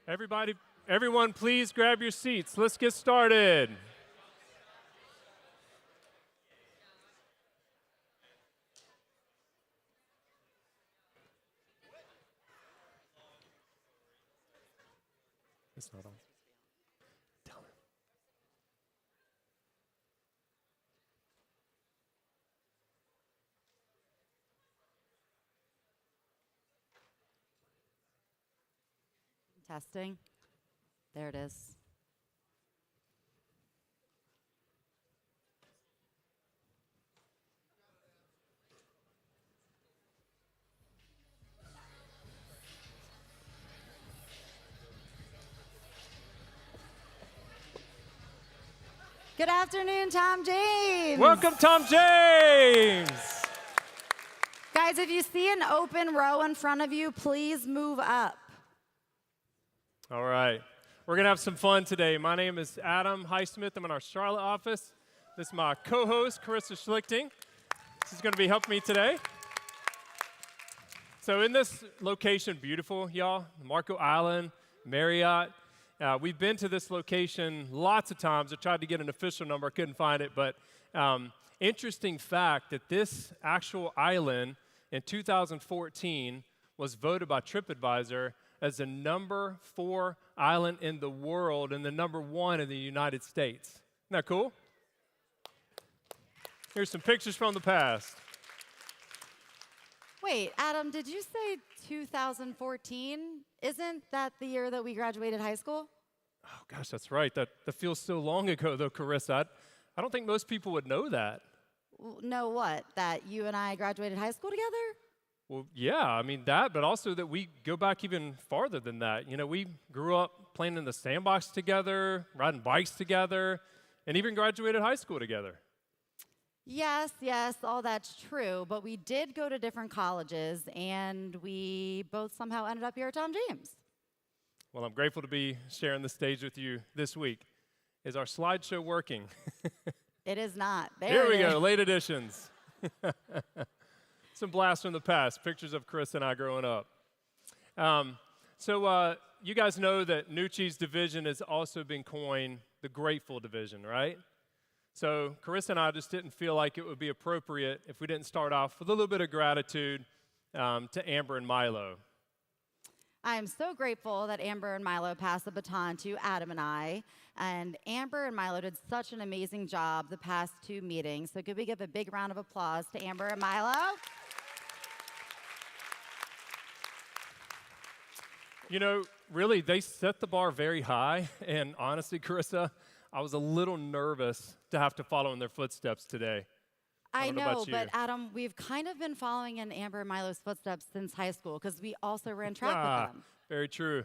Everyone, please grab your seats. Let's get started. It's not on. Tell him. Testing. There it is. Good afternoon, Tom James. Welcome, Tom James. Guys, if you see an open row in front of you, please move up. All right. We're going to have some fun today. My name is Adam Highsmith. I'm in our Charlotte office. This is my co-host, Carissa Schlichting. She's going to be helping me today. So in this location, beautiful, y'all, Marco Island, Marriott. We've been to this location lots of times. I tried to get an official number. I couldn't find it. But interesting fact that this actual island in 2014 was voted by TripAdvisor as the number 4 island in the world and the number 1 in the United States. Isn't that cool? Here's some pictures from the past. Wait, Adam, did you say 2014? Isn't that the year that we graduated high school? Oh, gosh, that's right. That feels so long ago, though, Carissa. I don't think most people would know that. Know what? That you and I graduated high school together? Well, yeah, I mean that, but also that we go back even farther than that. You know, we grew up playing in the sandbox together, riding bikes together, and even graduated high school together. Yes, all that's true, but we did go to different colleges, and we both somehow ended up here at Tom James. Well, I'm grateful to be sharing the stage with you this week. Is our slideshow working? It is not. Here we go, late editions. Some blasts from the past, pictures of Chris and I growing up. So you guys know that Nucci's division has also been coined the Grateful Division, right? So Carissa and I just didn't feel like it would be appropriate if we didn't start off with a little bit of gratitude to Amber and Milo. I am so grateful that Amber and Milo passed the baton to Adam and I. And Amber and Milo did such an amazing job the past 2 meetings. So could we give a big round of applause to Amber and Milo? You know, really, they set the bar very high. And honestly, Carissa, I was a little nervous to have to follow in their footsteps today. I know, but Adam, we've kind of been following in Amber and Milo's footsteps since high school because we also ran track with them. Very true.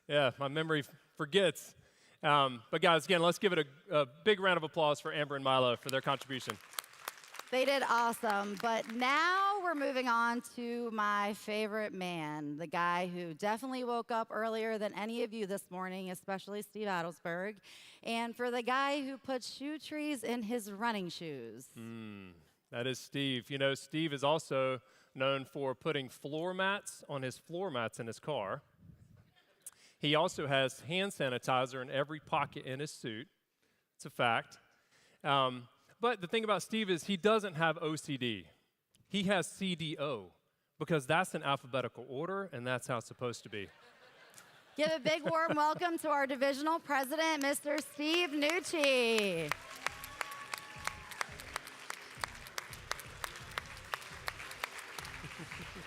Yeah, my memory forgets. But guys, again, let's give it a big round of applause for Amber and Milo for their contribution. They did awesome, but now we're moving on to my favorite man, the guy who definitely woke up earlier than any of you this morning, especially Steve Adelsberg, and for the guy who put shoe trees in his running shoes. That is Steve. You know, Steve is also known for putting floor mats on his floor mats in his car. He also has hand sanitizer in every pocket in his suit. It's a fact. But the thing about Steve is he doesn't have OCD. He has CDO because that's in alphabetical order, and that's how it's supposed to be. Give a big warm welcome to our divisional president, Mr. Steve Nucci.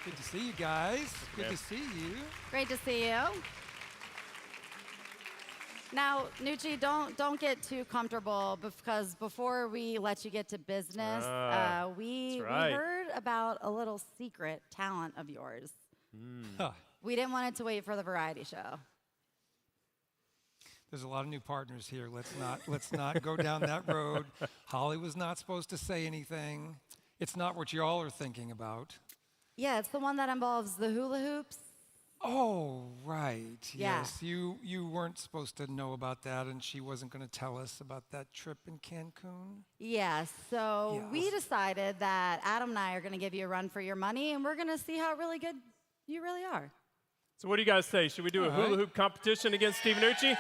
Good to see you guys. Good to see you. Great to see you. Now, Nucci, don't get too comfortable because before we let you get to business, we heard about a little secret talent of yours. We didn't want it to wait for the variety show. There's a lot of new partners here. Let's not go down that road. Holly was not supposed to say anything. It's not what you all are thinking about. Yeah, it's the one that involves the hula hoops. Oh, right. Yeah. Yes, you weren't supposed to know about that, and she wasn't going to tell us about that trip in Cancun. Yeah, so we decided that Adam and I are going to give you a run for your money, and we're going to see how really good you really are. So what do you guys say? Should we do a hula hoop competition against Steve Nucci?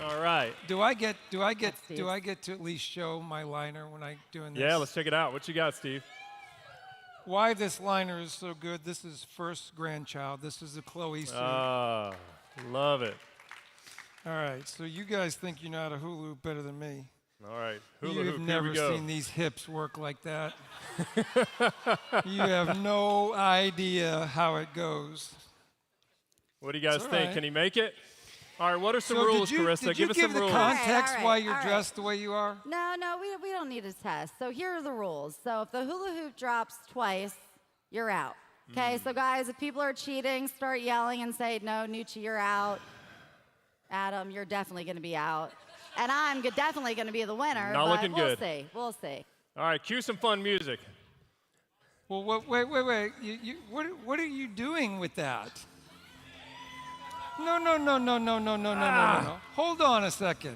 All right. Do I get to at least show my liner when I'm doing this? Yeah, let's check it out. What you got, Steve? Why this liner is so good. This is first grandchild. This is a Chloe suit. Ah, love it. All right, so you guys think you know how to hula hoop better than me. All right, hula You've hoop, never here we go. seen these hips work like that. You have no idea how it goes. What do you guys all think? right. Can he make it? All right, what are some So rules, did you, Carissa? Did you Give us give some the rules. context All right, why you're all right. dressed the way you are? No, we don't need a test. So here are the rules. So if the hula hoop drops twice, you're out. Okay, so guys, if people are cheating, start yelling and say, no, Nucci, you're out. Adam, you're definitely going to be out. And I'm definitely going to be the winner. Not but looking we'll good. see. We'll see. All right, cue some fun music. Well, wait. What are you doing with that? No. Hold on a second.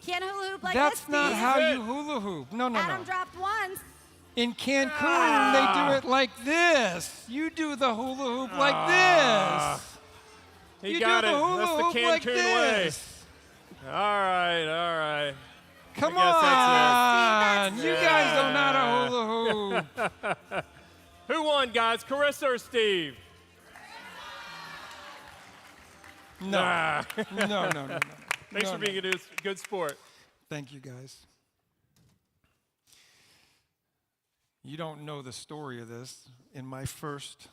Can't hula hoop like That's this, not Steve. how you hula hoop. No. Adam dropped once. In Cancun, they do it like this. You do the hula hoop like this. He You got do it. the hula That's the hoop Cancun like way. this. All right. Come I guess that's on. it. You guys don't know how to hula hoop. Who won, guys? Carissa or Steve? No. Ah. No. Thanks No, for being a good sport. Thank you, guys. You don't know the story of this. In my first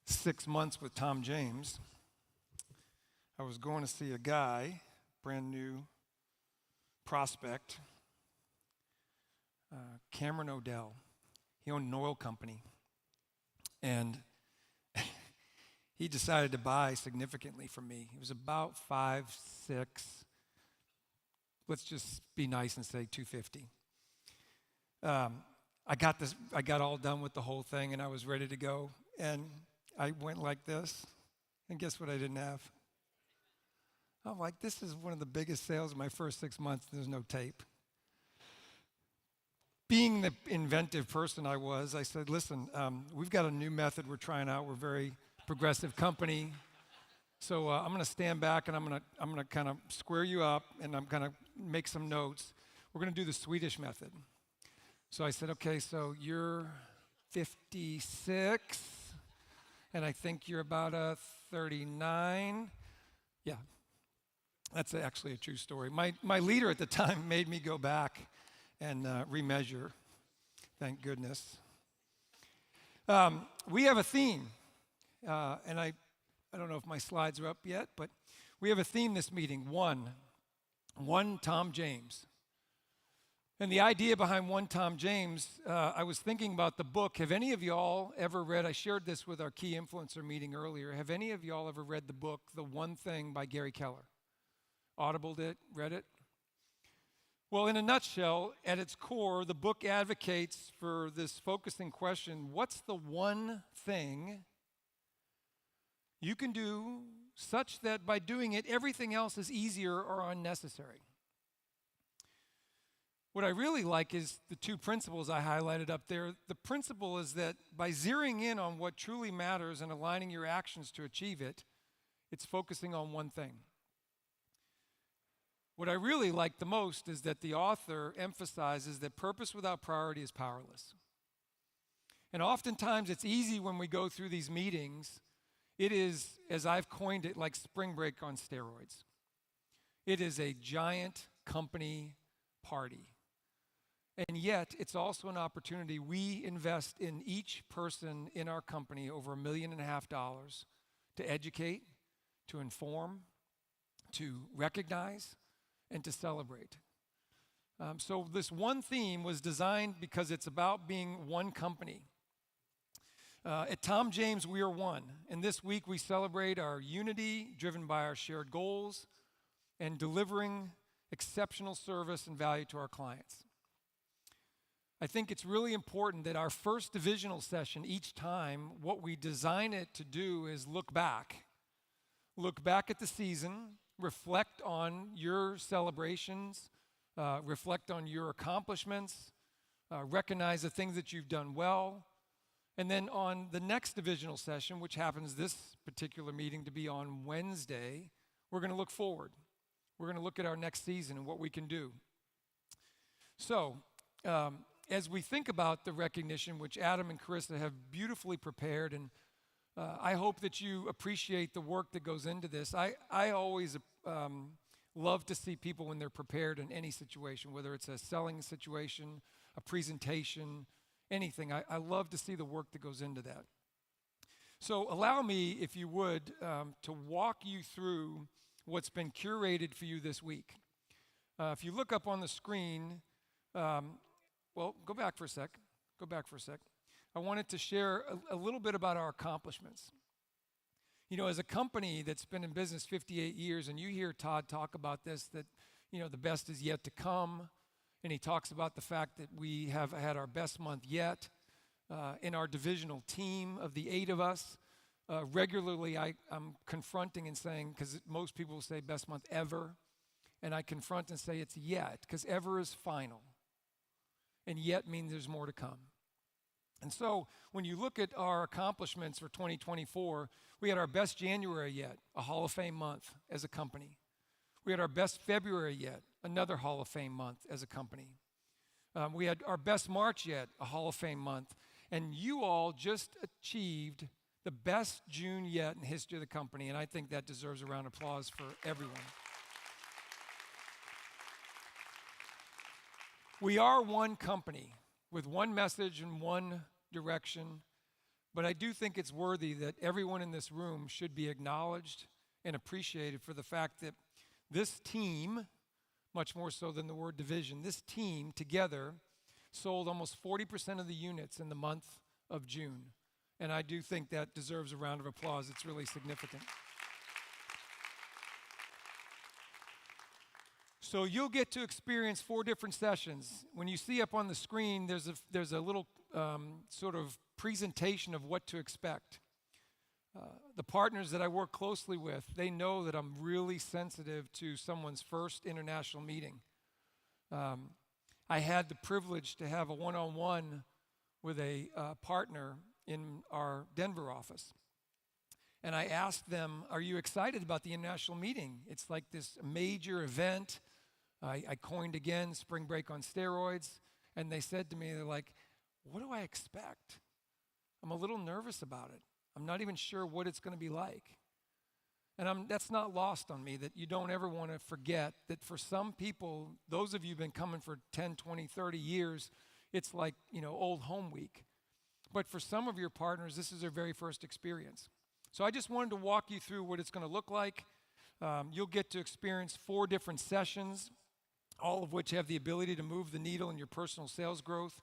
6 months with Tom James, I was going to see a guy, brand new prospect, Cameron Odell. He owned an oil company. And he decided to buy significantly from me. He was about 5'6". Let's just be nice and say 250. I got all done with the whole thing, and I was ready to go. And I went like this, and guess what I didn't have? I'm like, this is one of the biggest sales of my first 6 months, and there's no tape. Being the inventive person I was, I said, listen, we've got a new method we're trying out. We're a very progressive company. So I'm going to stand back, and I'm going to kind of square you up, and I'm going to make some notes. We're going to do the Swedish method. So I said, okay, so you're 56, and I think you're about a 39. Yeah, that's actually a true story. My leader at the time made me go back and remeasure. Thank goodness. We have a theme, and I don't know if my slides are up yet, but we have a theme this meeting, one Tom James. And the idea behind one Tom James, I was thinking about the book. Have any of y'all ever read, I shared this with our key influencer meeting earlier, have any of y'all ever read the book, The One Thing by Gary Keller? Audibled it, read it? Well, in a nutshell, at its core, the book advocates for this focusing question, what's the one thing you can do such that by doing it, everything else is easier or unnecessary? What I really like is the two principles I highlighted up there. The principle is that by zeroing in on what truly matters and aligning your actions to achieve it, it's focusing on one thing. What I really like the most is that the author emphasizes that purpose without priority is powerless. And oftentimes it's easy when we go through these meetings. It is, as I've coined it, like spring break on steroids. It is a giant company party. And yet, it's also an opportunity. We invest in each person in our company over $1.5 million to educate, to inform, to recognize, and to celebrate. So this one theme was designed because it's about being one company. At Tom James, we are one. And this week, we celebrate our unity driven by our shared goals and delivering exceptional service and value to our clients. I think it's really important that our first divisional session each time, what we design it to do is look back at the season, reflect on your celebrations, reflect on your accomplishments, recognize the things that you've done well, And then on the next divisional session, which happens this particular meeting to be on Wednesday, we're going to look forward. We're going to look at our next season and what we can do. So, as we think about the recognition, which Adam and Carissa have beautifully prepared, and I hope that you appreciate the work that goes into this. I always love to see people when they're prepared in any situation, whether it's a selling situation, a presentation, anything. I love to see the work that goes into that. So allow me, if you would, to walk you through what's been curated for you this week. If you look up on the screen, well, go back for a sec. I wanted to share a little bit about our accomplishments. You know, as a company that's been in business 58 years, and you hear Todd talk about this, that, you know, the best is yet to come, and he talks about the fact that we have had our best month yet. In our divisional team of the 8 of us, regularly I'm confronting and saying, because most people will say best month ever, and I confront and say it's yet, because ever is final, and yet means there's more to come. And so when you look at our accomplishments for 2024, we had our best January yet, a Hall of Fame month as a company. We had our best February yet, another Hall of Fame month as a company. We had our best March yet, a Hall of Fame month. And you all just achieved the best June yet in the history of the company, and I think that deserves a round of applause for everyone. We are one company with one message and one direction, but I do think it's worthy that everyone in this room should be acknowledged and appreciated for the fact that this team, much more so than the word division, this team together sold almost 40% of the units in the month of June. And I do think that deserves a round of applause. It's really significant. So you'll get to experience 4 different sessions. When you see up on the screen, there's a little sort of presentation of what to expect. The partners that I work closely with, they know that I'm really sensitive to someone's first international meeting. I had the privilege to have a one-on-one with a partner in our Denver office. And I asked them, are you excited about the international meeting? It's like this major event. I coined again, spring break on steroids. And they said to me, they're like, what do I expect? I'm a little nervous about it. I'm not even sure what it's going to be like. And that's not lost on me, that you don't ever want to forget that for some people, those of you who've been coming for 10, 20, 30 years, it's like, you know, old home week. But for some of your partners, this is their very first experience. So I just wanted to walk you through what it's going to look like. You'll get to experience 4 different sessions, all of which have the ability to move the needle in your personal sales growth.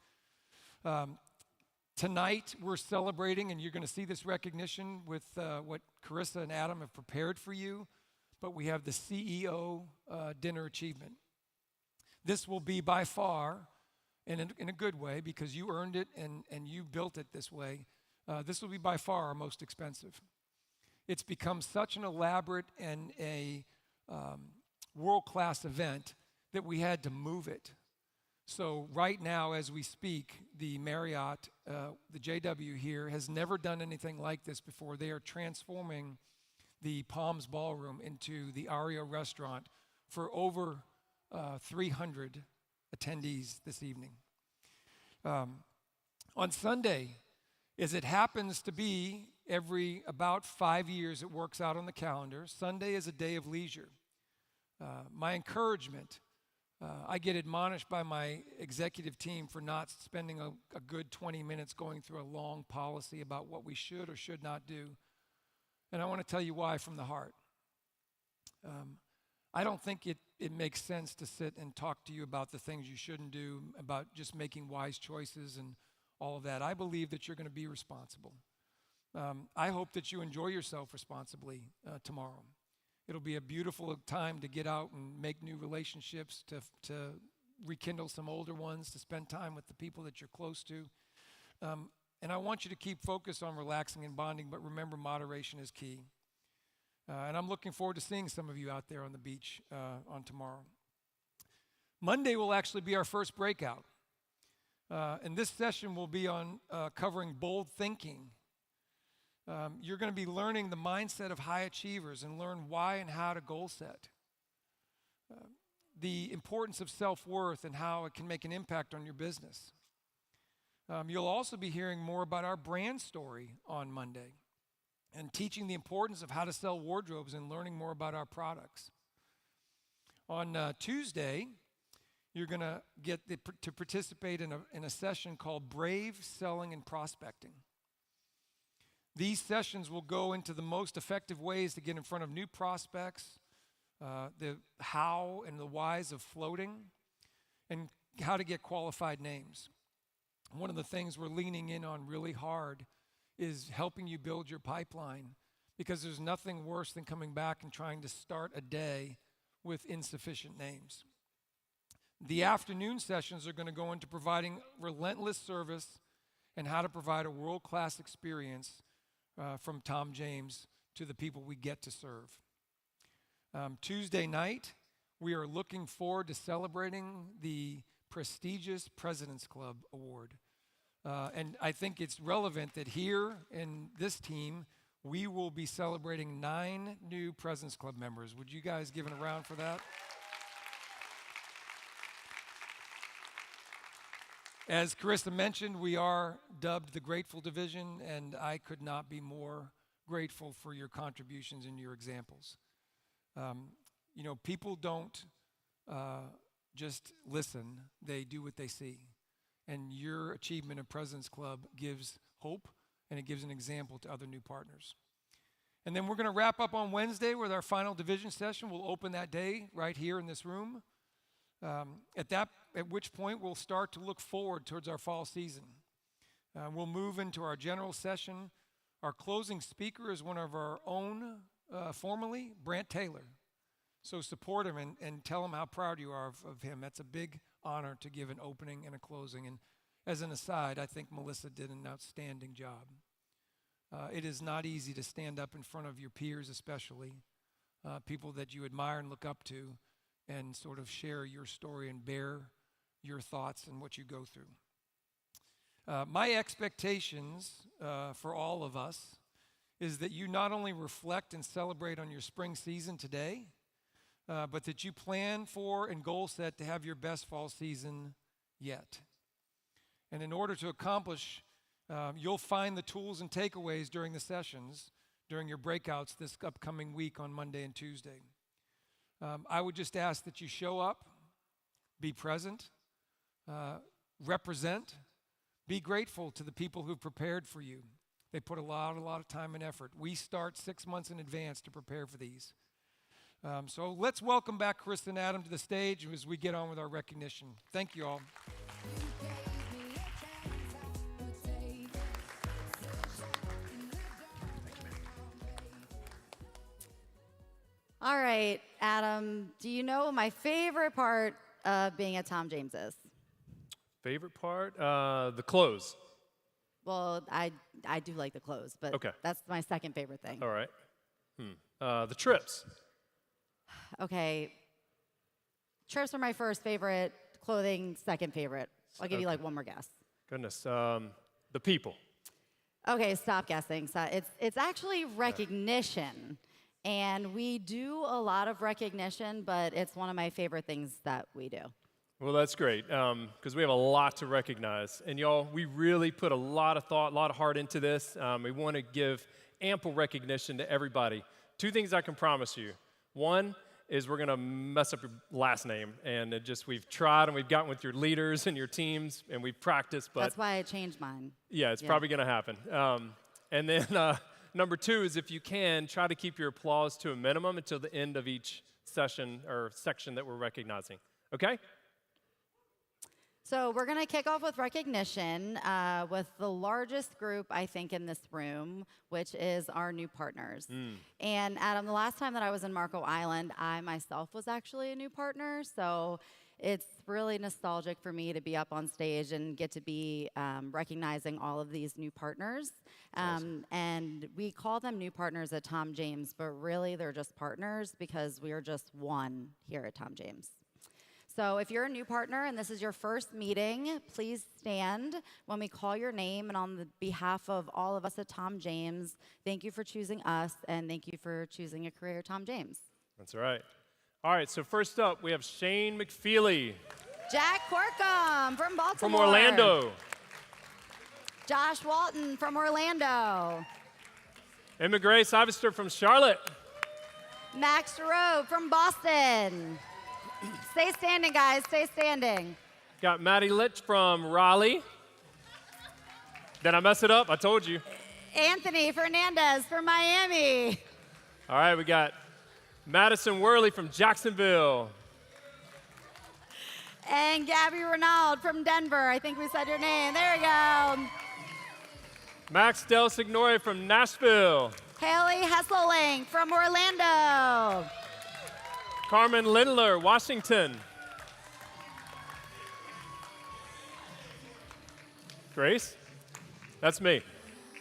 Tonight, we're celebrating, and you're going to see this recognition with what Carissa and Adam have prepared for you, but we have the CEO dinner achievement. This will be by far, and in a good way, because you earned it and you built it this way, this will be by far our most expensive. It's become such an elaborate and a world-class event that we had to move it. So right now, as we speak, the Marriott, the JW here, has never done anything like this before. They are transforming the Palms Ballroom into the Aria restaurant for over 300 attendees this evening. On Sunday, as it happens to be every about 5 years, it works out on the calendar. Sunday is a day of leisure. My encouragement, I get admonished by my executive team for not spending a good 20 minutes going through a long policy about what we should or should not do. And I want to tell you why from the heart. I don't think it makes sense to sit and talk to you about the things you shouldn't do, about just making wise choices and all of that. I believe that you're going to be responsible. I hope that you enjoy yourself responsibly tomorrow. It'll be a beautiful time to get out and make new relationships, to rekindle some older ones, to spend time with the people that you're close to. And I want you to keep focused on relaxing and bonding, but remember, moderation is key. And I'm looking forward to seeing some of you out there on the beach on tomorrow. Monday will actually be our first breakout. And this session will be on covering bold thinking. You're going to be learning the mindset of high achievers and learn why and how to goal set. The importance of self-worth and how it can make an impact on your business. You'll also be hearing more about our brand story on Monday and teaching the importance of how to sell wardrobes and learning more about our products. On Tuesday, you're going to get to participate in a session called Brave Selling and Prospecting. These sessions will go into the most effective ways to get in front of new prospects, the how and the whys of floating, and how to get qualified names. One of the things we're leaning in on really hard is helping you build your pipeline, because there's nothing worse than coming back and trying to start a day with insufficient names. The afternoon sessions are going to go into providing relentless service and how to provide a world-class experience from Tom James to the people we get to serve. Tuesday night, we are looking forward to celebrating the prestigious President's Club Award. And I think it's relevant that here in this team, we will be celebrating 9 new President's Club members. Would you guys give it a round for that? As Carissa mentioned, we are dubbed the Grateful Division, and I could not be more grateful for your contributions and your examples. People don't just listen, they do what they see. And your achievement of President's Club gives hope, and it gives an example to other new partners. And then we're going to wrap up on Wednesday with our final division session. We'll open that day right here in this room. At which point we'll start to look forward towards our fall season. We'll move into our general session. Our closing speaker is one of our own, formerly, Brant Taylor. So support him and tell him how proud you are of him. That's a big honor to give an opening and a closing. And as an aside, I think Melissa did an outstanding job. It is not easy to stand up in front of your peers, especially people that you admire and look up to, and sort of share your story and bear your thoughts and what you go through. My expectations for all of us is that you not only reflect and celebrate on your spring season today, but that you plan for and goal set to have your best fall season yet. And in order to accomplish, you'll find the tools and takeaways during the sessions, during your breakouts this upcoming week on Monday and Tuesday. I would just ask that you show up, be present, represent, be grateful to the people who've prepared for you. They put a lot of time and effort. We start 6 months in advance to prepare for these. So let's welcome back Chris and Adam to the stage as we get on with our recognition. Thank you all. All right, Adam, do you know what my favorite part of being at Tom James is? Favorite part? The clothes. Well, I do like the clothes, but Okay. That's my second favorite thing. All right. The trips. Okay. Trips are my first favorite, clothing second favorite. I'll give you like one more guess. Goodness. The people. Okay, stop guessing. So it's actually recognition. And we do a lot of recognition, but it's one of my favorite things that we do. Well, that's great, because we have a lot to recognize. And y'all, we really put a lot of thought, a lot of heart into this. We want to give ample recognition to everybody. 2 things I can promise you. One is we're going to mess up your last name. And we've tried and we've gotten with your leaders and your teams, and we've practiced. But that's why I changed mine. Yeah, it's probably going to happen. And then number 2 is, if you can, try to keep your applause to a minimum until the end of each session or section that we're recognizing. Okay? So we're going to kick off with recognition with the largest group, I think, in this room, which is our new partners. And Adam, the last time that I was in Marco Island, I myself was actually a new partner. So it's really nostalgic for me to be up on stage and get to be recognizing all of these new partners. Awesome. And we call them new partners at Tom James, but really they're just partners because we are just one here at Tom James. So if you're a new partner and this is your first meeting, please stand when we call your name. And on the behalf of all of us at Tom James, thank you for choosing us, and thank you for choosing a career at Tom James. That's right. All right, so first up, we have Shane McFeely. Jack Corkum from Baltimore. From Orlando. Josh Walton from Orlando. Emma Grace Ivester from Charlotte. Max Rowe from Boston. Stay standing, guys. Stay standing. Got Maddie Litch from Raleigh. Did I mess it up? I told you. Anthony Fernandez from Miami. All right, we got Madison Worley from Jacksonville. And Gabby Renaud from Denver. I think we said your name. There we go. Max Del Signore from Nashville. Haley Hesselink from Orlando. Carmen Lindler, Washington. Grace? That's me.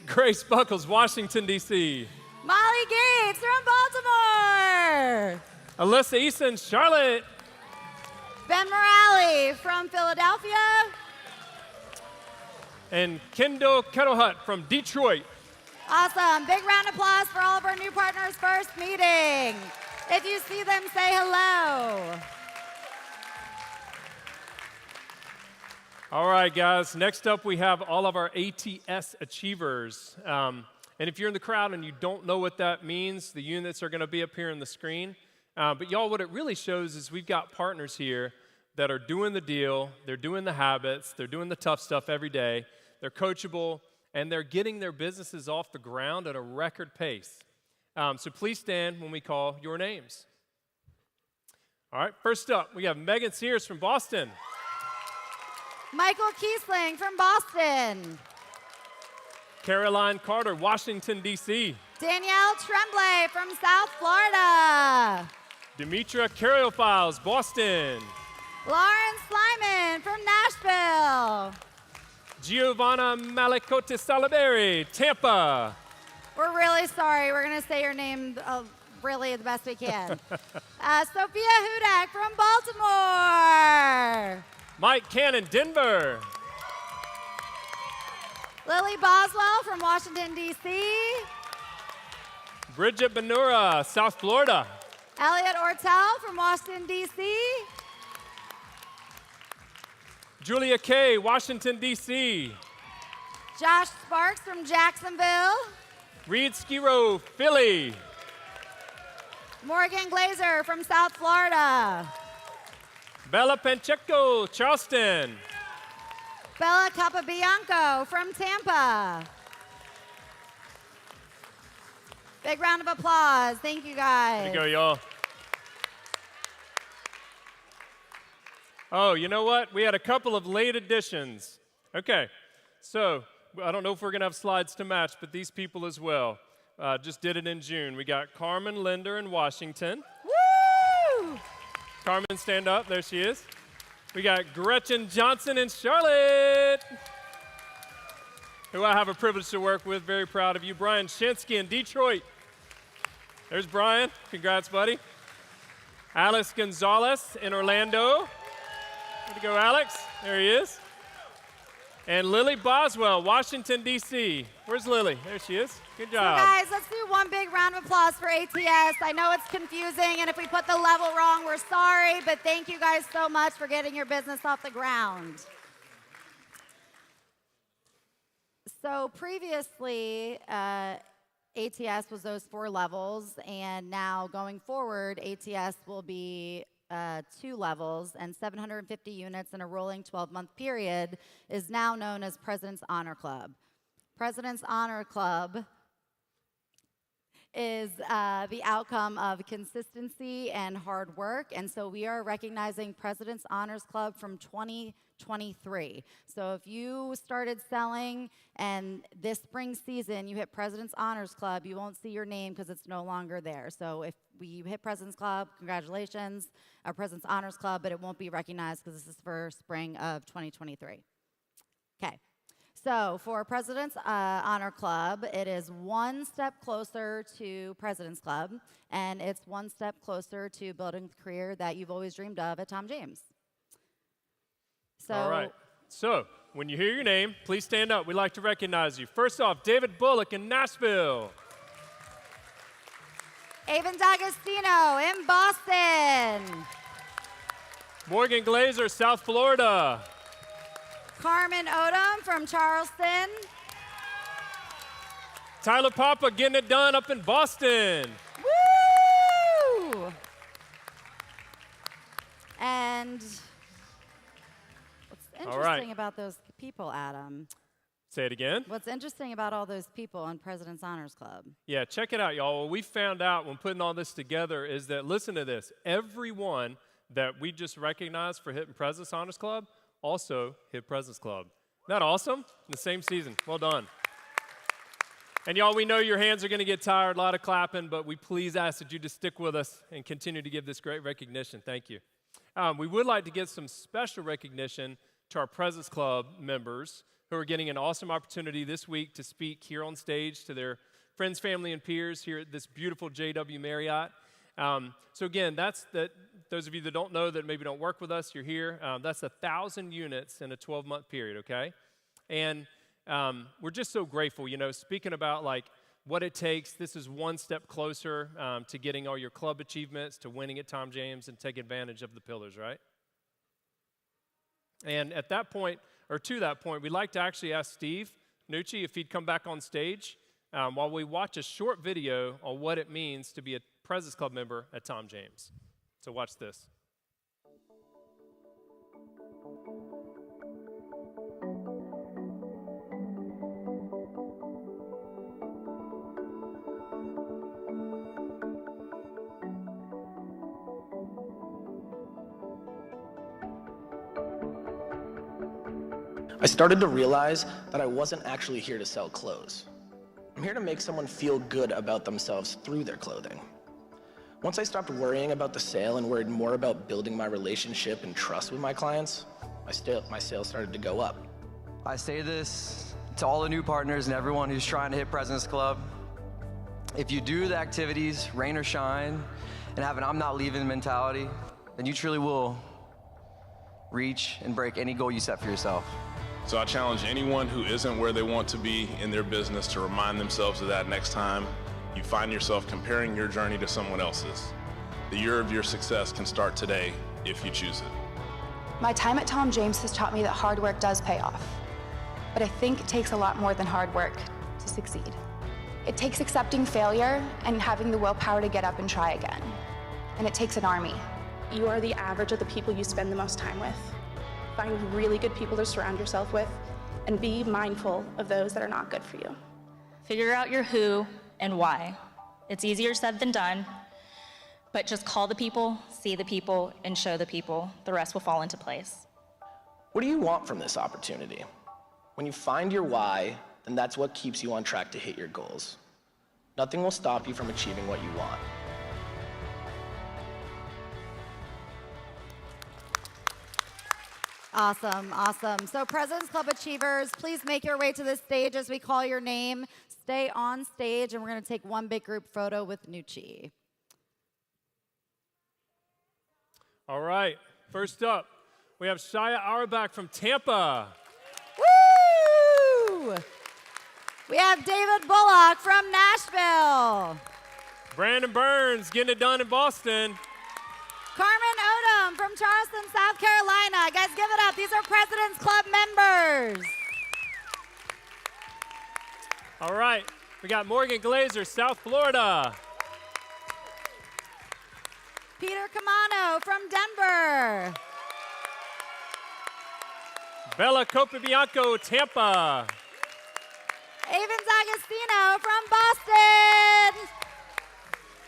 Grace Buckles, Washington, D.C. Molly Gates from Baltimore. Alyssa Easton, Charlotte. Ben Morale from Philadelphia. And Kendall Kettlehut from Detroit. Awesome. Big round of applause for all of our new partners' first meeting. If you see them, say hello. All right, guys. Next up, we have all of our ATS achievers. And if you're in the crowd and you don't know what that means, the units are going to be up here on the screen. But y'all, what it really shows is we've got partners here that are doing the deal, they're doing the habits, they're doing the tough stuff every day, they're coachable, and they're getting their businesses off the ground at a record pace. So please stand when we call your names. All right, first up, we have Megan Sears from Boston. Michael Kiesling from Boston. Caroline Carter, Washington, D.C. Danielle Tremblay from South Florida. Demetra Caryophiles, Boston. Lauren Slyman from Nashville. Giovanna Malacote Salaberry, Tampa. We're really sorry. We're going to say your name really the best we can. Sophia Hudak from Baltimore. Mike Cannon, Denver. Lily Boswell from Washington, D.C. Bridget Benura, South Florida. Elliot Ortel from Washington, D.C. Julia Kay, Washington, D.C. Josh Sparks from Jacksonville. Reed Skiro, Philly. Morgan Glazer from South Florida. Bella Pancheco, Charleston. Bella Capabianco from Tampa. Big round of applause. Thank you, guys. There you go, y'all. Oh, you know what? We had a couple of late additions. Okay, so I don't know if we're going to have slides to match, but these people as well just did it in June. We got Carmen Linder in Washington. Woo! Carmen, stand up. There she is. We got Gretchen Johnson in Charlotte, who I have a privilege to work with. Very proud of you. Brian Shinsky in Detroit. There's Brian. Congrats, buddy. Alex Gonzalez in Orlando. Way to go, Alex. There he is. And Lily Boswell, Washington, D.C. Where's Lily? There she is. Good job. So guys, let's do one big round of applause for ATS. I know it's confusing, and if we put the level wrong, we're sorry, but thank you guys so much for getting your business off the ground. So previously, ATS was those 4 levels, and now going forward, ATS will be 2 levels, and 750 units in a rolling 12-month period is now known as President's Honor Club. President's Honor Club is the outcome of consistency and hard work, and so we are recognizing President's Honors Club from 2023. So if you started selling and this spring season you hit President's Honors Club, you won't see your name because it's no longer there. So if we hit President's Club, congratulations, our President's Honors Club, but it won't be recognized because this is for spring of 2023. Okay. So for President's Honor Club, it is one step closer to President's Club, and it's one step closer to building the career that you've always dreamed of at Tom James. So, All right. So, when you hear your name, please stand up. We'd like to recognize you. First off, David Bullock in Nashville. Avon D'Agostino in Boston. Morgan Glazer, South Florida. Carmen Odom from Charleston. Tyler Papa getting it done up in Boston. Woo! And what's interesting about those people, Adam? Say it again. What's interesting about all those people on President's Honors Club? Yeah, check it out, y'all. What we found out when putting all this together is that, listen to this, everyone that we just recognized for hitting President's Honors Club also hit President's Club. Isn't that awesome? In the same season. Well done. And y'all, we know your hands are going to get tired, a lot of clapping, but we please ask that you just stick with us and continue to give this great recognition. Thank you. We would like to give some special recognition to our President's Club members who are getting an awesome opportunity this week to speak here on stage to their friends, family, and peers here at this beautiful JW Marriott. So again, those of you that don't know that maybe don't work with us, you're here. That's 1,000 units in a 12-month period, okay? And we're just so grateful, speaking about like what it takes. This is one step closer to getting all your club achievements, to winning at Tom James and take advantage of the pillars, right? And at that point, or to that point, we'd like to actually ask Steve Nucci if he'd come back on stage while we watch a short video on what it means to be a President's Club member at Tom James. So watch this. I started to realize that I wasn't actually here to sell clothes. I'm here to make someone feel good about themselves through their clothing. Once I stopped worrying about the sale and worried more about building my relationship and trust with my clients, my sales started to go up. I say this to all the new partners and everyone who's trying to hit President's Club. If you do the activities, rain or shine, and have an I'm not leaving mentality, then you truly will reach and break any goal you set for yourself. So I challenge anyone who isn't where they want to be in their business to remind themselves of that next time you find yourself comparing your journey to someone else's. The year of your success can start today if you choose it. My time at Tom James has taught me that hard work does pay off. But I think it takes a lot more than hard work to succeed. It takes accepting failure and having the willpower to get up and try again. And it takes an army. You are the average of the people you spend the most time with. Find really good people to surround yourself with, and be mindful of those that are not good for you. Figure out your who and why. It's easier said than done, but just call the people, see the people, and show the people. The rest will fall into place. What do you want from this opportunity? When you find your why, then that's what keeps you on track to hit your goals. Nothing will stop you from achieving what you want. Awesome, awesome. So President's Club Achievers, please make your way to the stage as we call your name. Stay on stage, and we're going to take one big group photo with Nucci. All right, first up, we have Shia Auerbach from Tampa. Woo! We have David Bullock from Nashville. Brandon Burns getting it done in Boston. Carmen Odom from Charleston, South Carolina. Guys, give it up. These are President's Club members. All right, we got Morgan Glazer, South Florida. Peter Camano from Denver. Bella Copabianco, Tampa. Avon D'Agostino from Boston.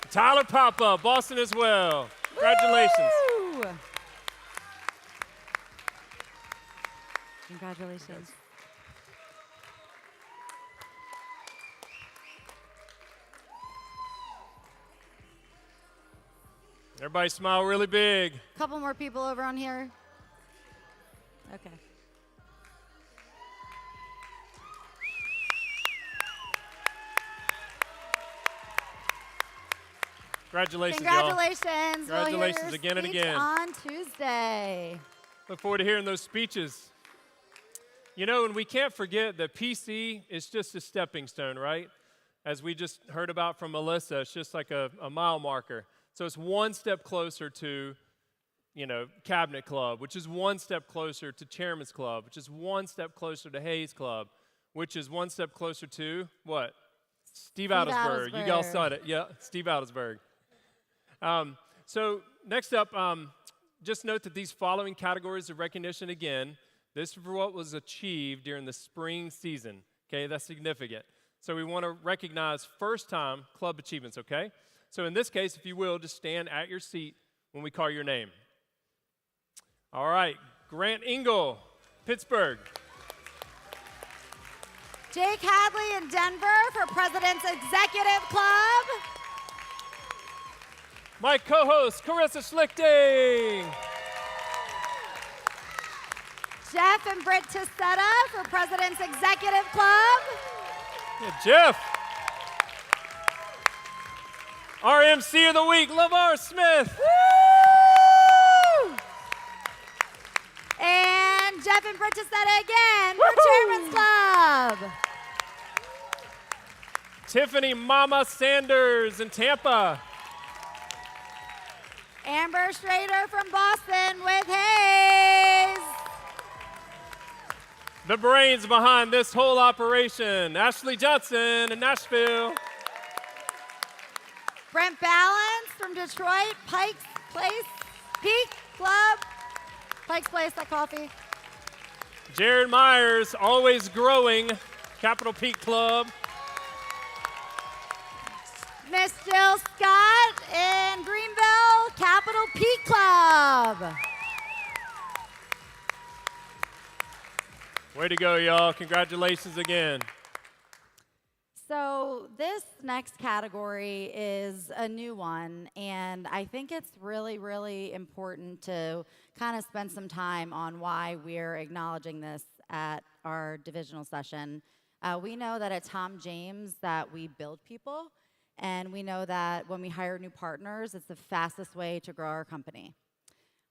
Tyler Papa, Boston as well. Congratulations. Woo! Congratulations. Everybody smile really big. Couple more people over on here. Okay. Congratulations, Congratulations. y'all. Congratulations We'll hear again and speech again. on Tuesday. Look forward to hearing those speeches. You know, and we can't forget that PC is just a stepping stone, right? As we just heard about from Melissa, it's just like a mile marker. So it's one step closer to, you know, Cabinet Club, which is one step closer to Chairman's Club, which is one step closer to Hayes Club, which is one step closer to what? Steve Adelsberg. You all saw it. Yeah, Steve Adelsberg. So next up, just note that these following categories of recognition, again, this is what was achieved during the spring season. Okay, that's significant. So we want to recognize first-time club achievements, okay? So in this case, if you will, just stand at your seat when we call your name. All right, Grant Engel, Pittsburgh. Jake Hadley in Denver for President's Executive Club. My co-host, Carissa Schlichting. Jeff and Britt Tissetta for President's Executive Club. Yeah, Jeff. RMC of the Week, LeVar Smith. Woo! And Jeff and Britt Tissetta again for Chairman's Club. Tiffany Mama Sanders in Tampa. Amber Schrader from Boston with Hayes. The brains behind this whole operation, Ashley Johnson in Nashville. Brent Balance from Detroit, Pikes Place, Peak Club. Pikes Place, that coffee. Jared Myers, always growing, Capitol Peak Club. Miss Jill Scott in Greenville, Capitol Peak Club. Way to go, y'all. Congratulations again. So this next category is a new one, and I think it's really, really important to kind of spend some time on why we're acknowledging this at our divisional session. We know that at Tom James that we build people, and we know that when we hire new partners, it's the fastest way to grow our company.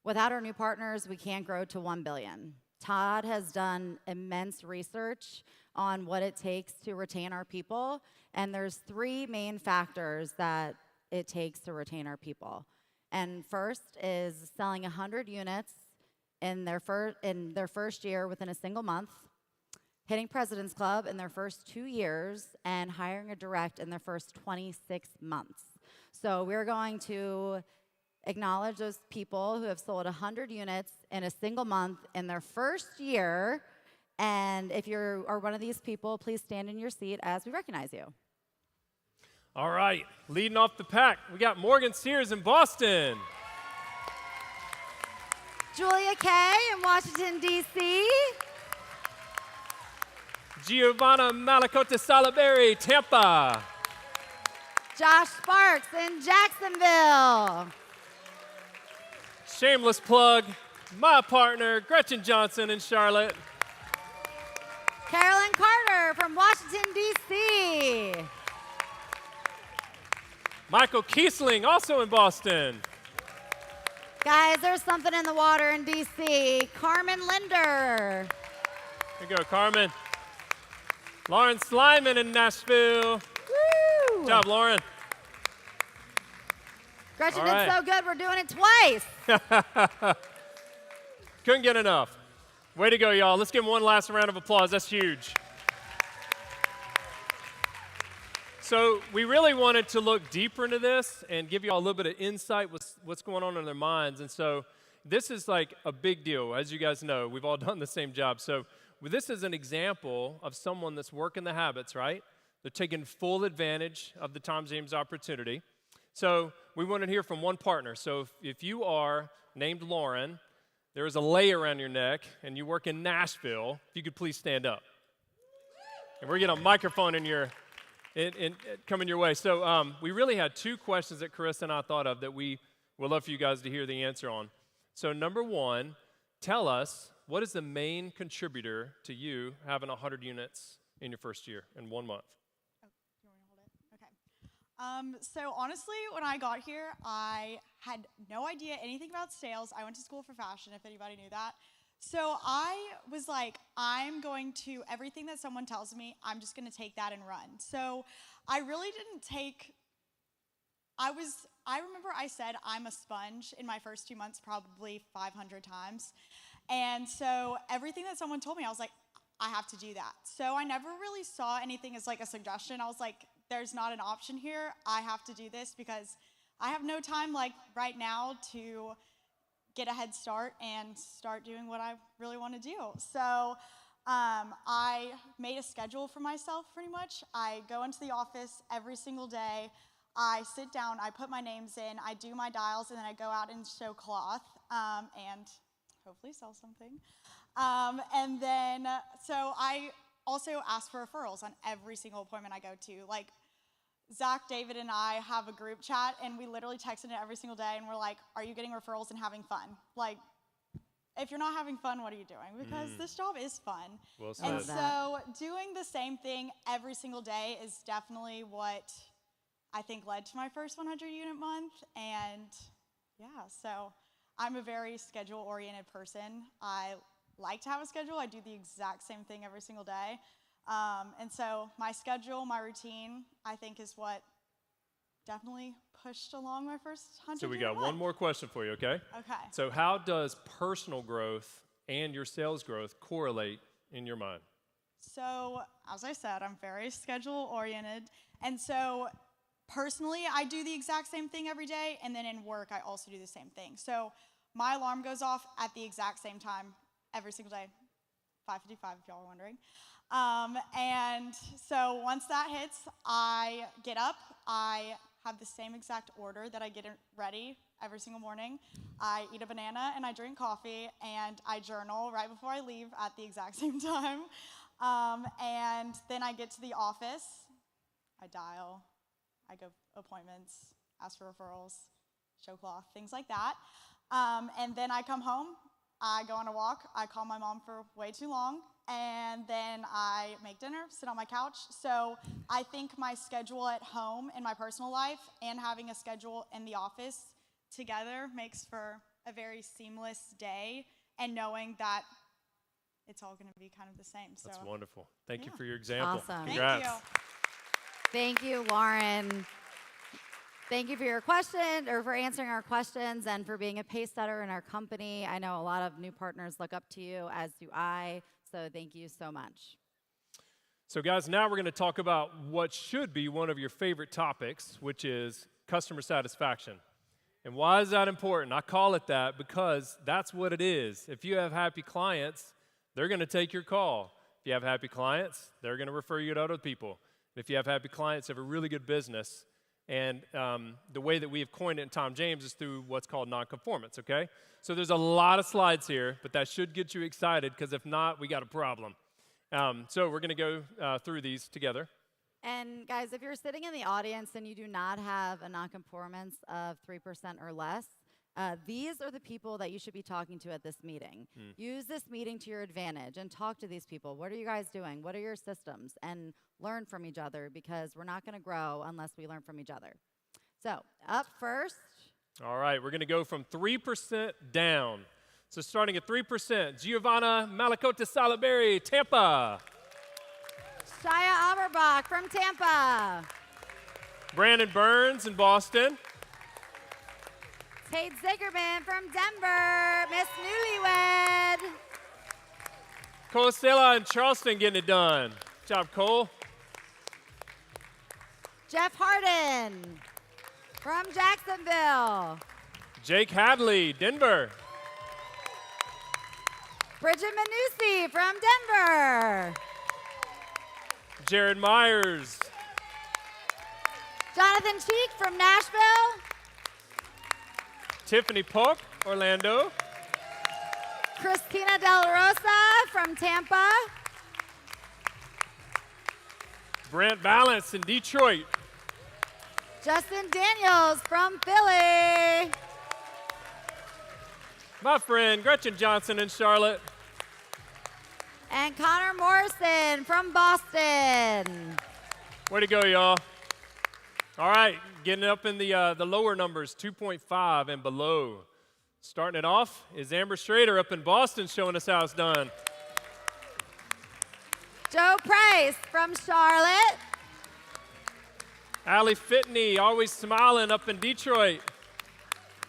Without our new partners, we can't grow to 1 billion. Todd has done immense research on what it takes to retain our people, and there's 3 main factors that it takes to retain our people. And first is selling 100 units in their first year within a single month, hitting President's Club in their first 2 years, and hiring a direct in their first 26 months. So we're going to acknowledge those people who have sold 100 units in a single month in their first year. And if you are one of these people, please stand in your seat as we recognize you. All right, leading off the pack, we got Morgan Sears in Boston. Julia Kay in Washington, D.C. Giovanna Malacote Salaberry, Tampa. Josh Sparks in Jacksonville. Shameless plug, my partner, Gretchen Johnson in Charlotte. Carolyn Carter from Washington, D.C. Michael Kiesling, also in Boston. Guys, there's something in the water in D.C. Carmen Linder. Here you go, Carmen. Lauren Slyman in Nashville. Woo! Good job, Lauren. Gretchen All did right. so good, we're doing it twice. Couldn't get enough. Way to go, y'all. Let's give them one last round of applause. That's huge. So we really wanted to look deeper into this and give you all a little bit of insight with what's going on in their minds. And so this is like a big deal. As you guys know, we've all done the same job. So this is an example of someone that's working the habits, right? They're taking full advantage of the Tom James opportunity. So we wanted to hear from one partner. So if you are named Lauren, there is a lei around your neck, and you work in Nashville, if you could please stand up. And we're getting a microphone coming your way. So we really had 2 questions that Carissa and I thought of that we would love for you guys to hear the answer on. So number 1, tell us, what is the main contributor to you having 100 units in your first year in 1 month? So honestly, when I got here, I had no idea anything about sales. I went to school for fashion, if anybody knew that. So I was like, everything that someone tells me, I'm just going to take that and run. So I really didn't take, I remember I said I'm a sponge in my first 2 months probably 500 times. And so everything that someone told me, I was like, I have to do that. So I never really saw anything as like a suggestion. I was like, there's not an option here. I have to do this because I have no time like right now to get a head start and start doing what I really want to do. So I made a schedule for myself pretty much. I go into the office every single day. I sit down, I put my names in, I do my dials, and then I go out and show cloth and hopefully sell something. And then, so I also ask for referrals on every single appointment I go to. Like, Zach, David, and I have a group chat, and we literally text in it every single day, and we're like, are you getting referrals and having fun? Like, if you're not having fun, what are you doing? Because this job is fun. Well said. And so doing the same thing every single day is definitely what I think led to my first 100 unit month. And yeah, so I'm a very schedule-oriented person. I like to have a schedule. I do the exact same thing every single day. And so my schedule, my routine, I think is what definitely pushed along my first 100 So we unit got one more question for you, okay? Okay. So how does personal growth and your sales growth correlate in your mind? So, as I said, I'm very schedule-oriented. And so personally, I do the exact same thing every day. And then in work, I also do the same thing. So my alarm goes off at the exact same time every single day, 5:55 if y'all are wondering. And so once that hits, I get up. I have the same exact order that I get it ready every single morning. I eat a banana and I drink coffee and I journal right before I leave at the exact same time. And then I get to the office. I dial. I go appointments, ask for referrals, show cloth, things like that. And then I come home. I go on a walk. I call my mom for way too long. And then I make dinner, sit on my couch. So I think my schedule at home in my personal life and having a schedule in the office together makes for a very seamless day, and knowing that it's all going to be kind of the same. So That's wonderful. Thank you for your example. Awesome. Congrats. Thank you. Thank you, Lauren. Thank you for your question, or for answering our questions, and for being a pace setter in our company. I know a lot of new partners look up to you, as do I, so thank you so much. So guys, now we're going to talk about what should be one of your favorite topics, which is customer satisfaction. And why is that important? I call it that because that's what it is. If you have happy clients, they're going to take your call. If you have happy clients, they're going to refer you to other people. If you have happy clients, you have a really good business. And the way that we have coined it in Tom James is through what's called nonconformance, okay? So there's a lot of slides here, but that should get you excited, because if not, we got a problem. So we're going to go through these together. And guys, if you're sitting in the audience and you do not have a nonconformance of 3% or less, these are the people that you should be talking to at this meeting. Use this meeting to your advantage and talk to these people. What are you guys doing? What are your systems? And learn from each other, because we're not going to grow unless we learn from each other. So up first. All right, we're going to go from 3% down. So starting at 3%, Giovanna Malacote Salaberry, Tampa. Shia Auerbach from Tampa. Brandon Burns in Boston. Tate Zickerman from Denver, Miss Newlywed. Cole Stella in Charleston getting it done. Good job, Cole. Jeff Harden from Jacksonville. Jake Hadley, Denver. Bridget Manucci from Denver. Jared Myers. Jonathan Cheek from Nashville. Tiffany Polk, Orlando. Christina Del Rosa from Tampa. Brent Balance in Detroit. Justin Daniels from Philly. My friend Gretchen Johnson in Charlotte. And Connor Morrison from Boston. Way to go, y'all. All right, getting up in the lower numbers, 2.5 and below. Starting it off is Amber Schrader up in Boston showing us how it's done. Joe Price from Charlotte. Allie Fitney, always smiling up in Detroit.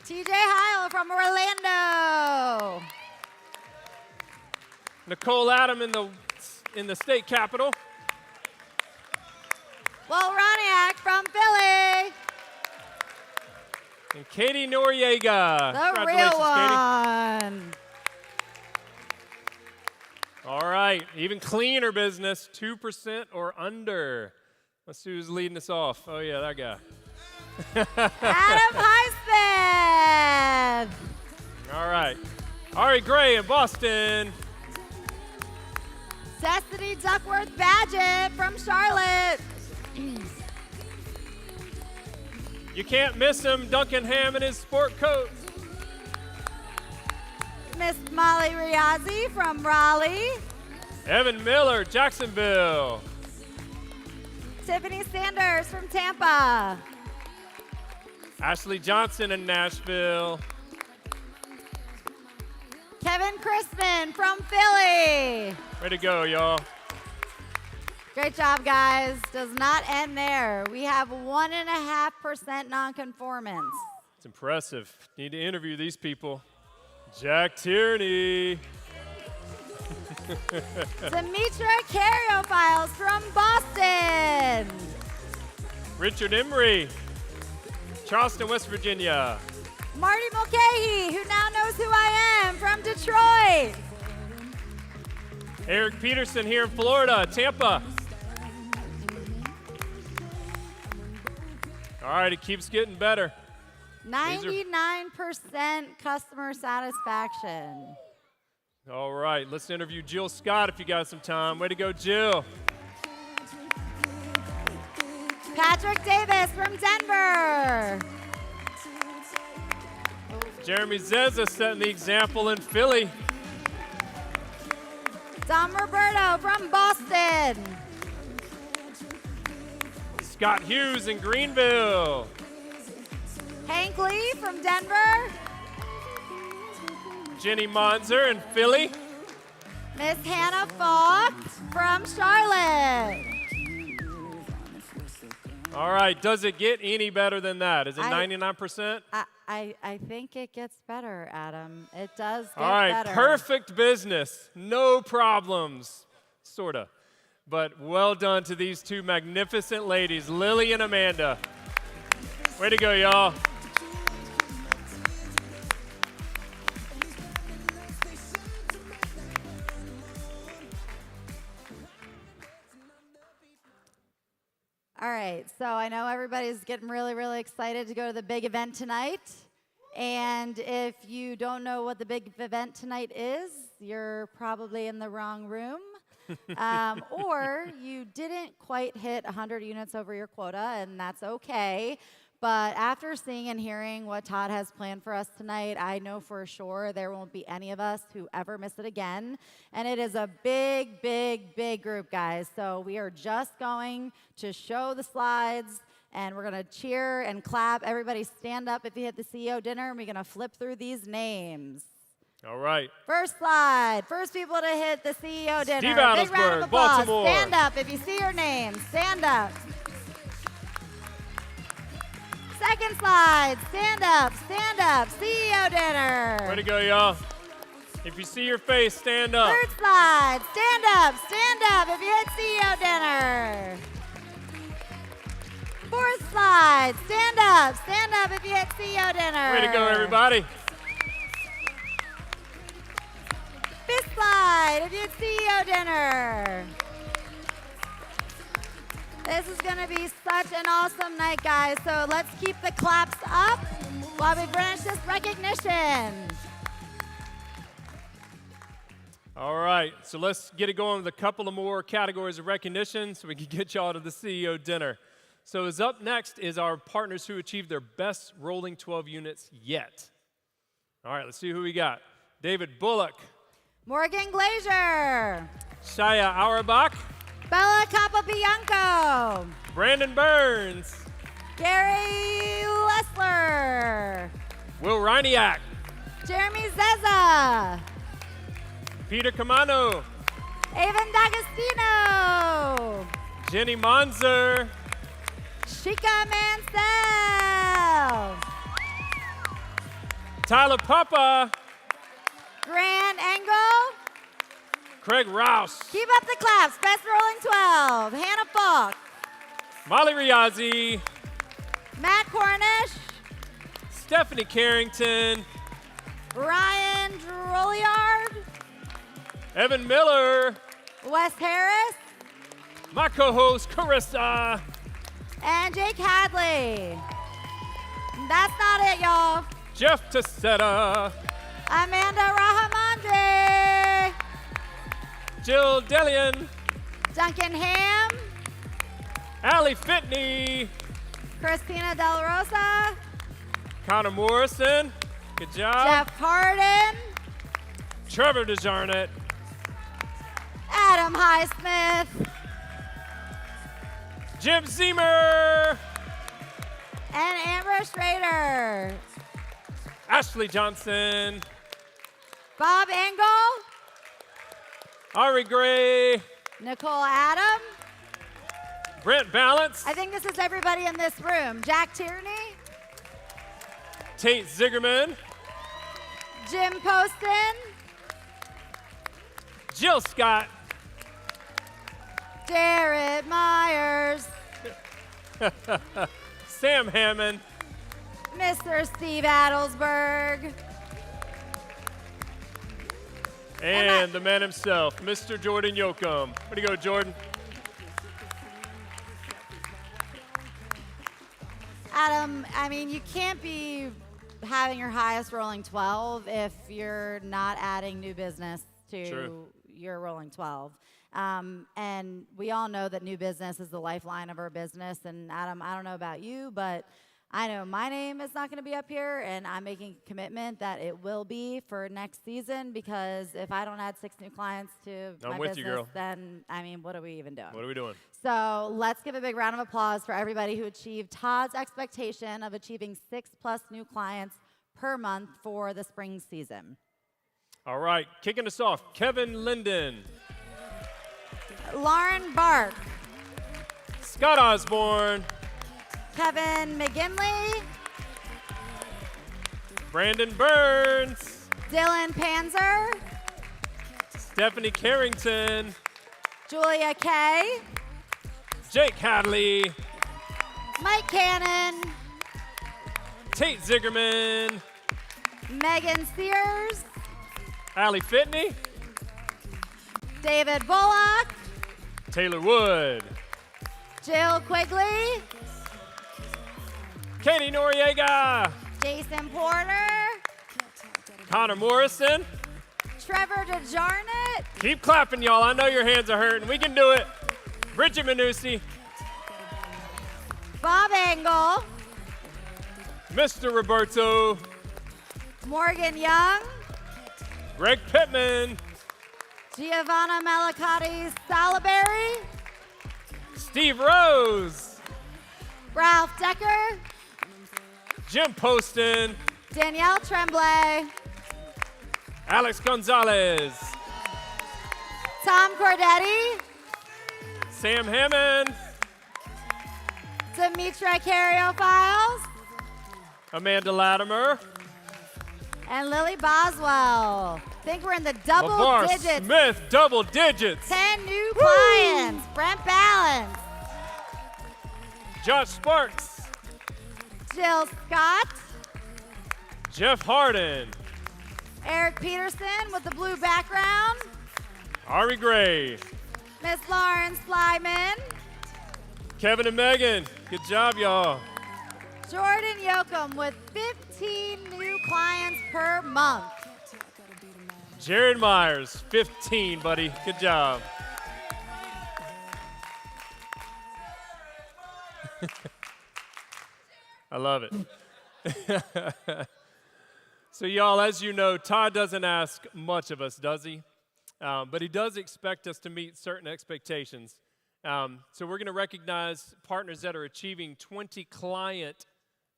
TJ Heil from Orlando. Nicole Adam in the state capitol. Will Roniak from Philly. And Katie Noriega. The real one. Katie. All right, even cleaner business, 2% or under. Let's see who's leading us off. Oh, yeah, that guy. Adam Heisman. All right. Ari Gray in Boston. Destiny Duckworth Badgett from Charlotte. You can't miss him, Duncan Ham in his sport coat. Miss Molly Riazzi from Raleigh. Evan Miller, Jacksonville. Tiffany Sanders from Tampa. Ashley Johnson in Nashville. Kevin Chrisman from Philly. Way to go, y'all. Great job, guys. Does not end there. We have 1.5% nonconformance. It's impressive. Need to interview these people. Jack Tierney. Demetra Caryophiles from Boston. Richard Emery, Charleston, West Virginia. Marty Mulcahy, who now knows who I am, from Detroit. Eric Peterson here in Florida, Tampa. All right, it keeps getting better. 99% customer satisfaction. All right, let's interview Jill Scott if you got some time. Way to go, Jill. Patrick Davis from Denver. Jeremy Zeza setting the example in Philly. Dom Roberto from Boston. Scott Hughes in Greenville. Hank Lee from Denver. Jenny Monzer in Philly. Miss Hannah Falk from Charlotte. All right, does it get any better than that? Is it 99%? I think it gets better, Adam. It does get All right, better. perfect business. No problems, sort of. But well done to these two magnificent ladies, Lily and Amanda. Way to go, y'all. All right, so I know everybody's getting really, really excited to go to the big event tonight. And if you don't know what the big event tonight is, you're probably in the wrong room. Or you didn't quite hit 100 units over your quota, and that's okay. But after seeing and hearing what Todd has planned for us tonight, I know for sure there won't be any of us who ever miss it again. And it is a big, big, big group, guys. So we are just going to show the slides, and we're going to cheer and clap. Everybody stand up if you hit the CEO dinner, and we're going to flip through these names. All right. First slide. First people to hit the CEO dinner. Steve Big round of Adelsberg, applause. Baltimore. Stand up if you see your name. Stand up. Second slide. Stand up. Stand up. CEO dinner. Way to go, y'all. If you see your face, stand up. Third slide. Stand up. Stand up if you hit CEO dinner. Fourth slide. Stand up. Stand up if you hit CEO dinner. Way to go, everybody. Fifth slide if you hit CEO dinner. This is going to be such an awesome night, guys. So let's keep the claps up while we finish this recognition. All right, so let's get it going with a couple of more categories of recognition so we can get y'all to the CEO dinner. So as up next is our partners who achieved their best rolling 12 units yet. All right, let's see who we got. David Bullock. Morgan Glazier. Shaya Auerbach. Bella Capobianco. Brandon Burns. Gary Lessler. Will Reiniak. Jeremy Zeza. Peter Camano. Avon D'Agostino. Jenny Monzer. Chica Mansell. Tyler Papa. Grant Engel. Craig Rouse. Keep up the claps. Best rolling 12. Hannah Falk. Molly Riazzi. Matt Cornish. Stephanie Carrington. Ryan Drolliard. Evan Miller. Wes Harris. My co-host, Carissa. And Jake Hadley. That's not it, y'all. Jeff Tassetta. Amanda Rahamandre. Jill Delian. Duncan Ham. Allie Fitney. Christina Del Rosa. Connor Morrison. Good job. Jeff Harden. Trevor DeJarnett. Adam Highsmith. Jim Zemer. And Amber Schrader. Ashley Johnson. Bob Engel. Ari Gray. Nicole Adam. Brent Balance. I think this is everybody in this room. Jack Tierney. Tate Zigerman. Jim Poston. Jill Scott. Jarrett Myers. Sam Hammond. Mr. Steve Adelsberg. And the man himself, Mr. Jordan Yoakum. Way to go, Jordan. Adam, I mean, you can't be having your highest rolling 12 if you're not adding new business to True. your rolling 12. And we all know that new business is the lifeline of our business. And Adam, I don't know about you, but I know my name is not going to be up here, and I'm making a commitment that it will be for next season, because if I don't add 6 new clients to I'm my with business, you, girl. then, I mean, what are we even doing? What are we doing? So let's give a big round of applause for everybody who achieved Todd's expectation of achieving 6+ new clients per month for the spring season. All right, kicking us off, Kevin Linden. Lauren Bark. Scott Osborne. Kevin McGinley. Brandon Burns. Dylan Panzer. Stephanie Carrington. Julia Kay. Jake Hadley. Mike Cannon. Tate Zigerman. Megan Sears. Allie Fitney. David Bullock. Taylor Wood. Jill Quigley. Katie Noriega. Jason Porter. Connor Morrison. Trevor DeJarnett. Keep clapping, y'all. I know your hands are hurting. We can do it. Bridget Manucci. Bob Engel. Mr. Roberto. Morgan Young. Greg Pittman. Giovanna Malacotti Salaberry. Steve Rose. Ralph Decker. Jim Poston. Danielle Tremblay. Alex Gonzalez. Tom Cordetti. Sam Hammond. Demetra Cariofiles. Amanda Latimer. And Lily Boswell. I think we're in the double LeVar digits. Smith, double digits. 10 new clients. Brent Balance. Josh Sparks. Jill Scott. Jeff Harden. Eric Peterson with the blue background. Ari Gray. Miss Lauren Slyman. Kevin and Megan. Good job, y'all. Jordan Yoakum with 15 new clients per month. Jared Myers, 15, buddy. Good job. I love it. So, y'all, as you know, Todd doesn't ask much of us, does he? But he does expect us to meet certain expectations. So we're going to recognize partners that are achieving 20 client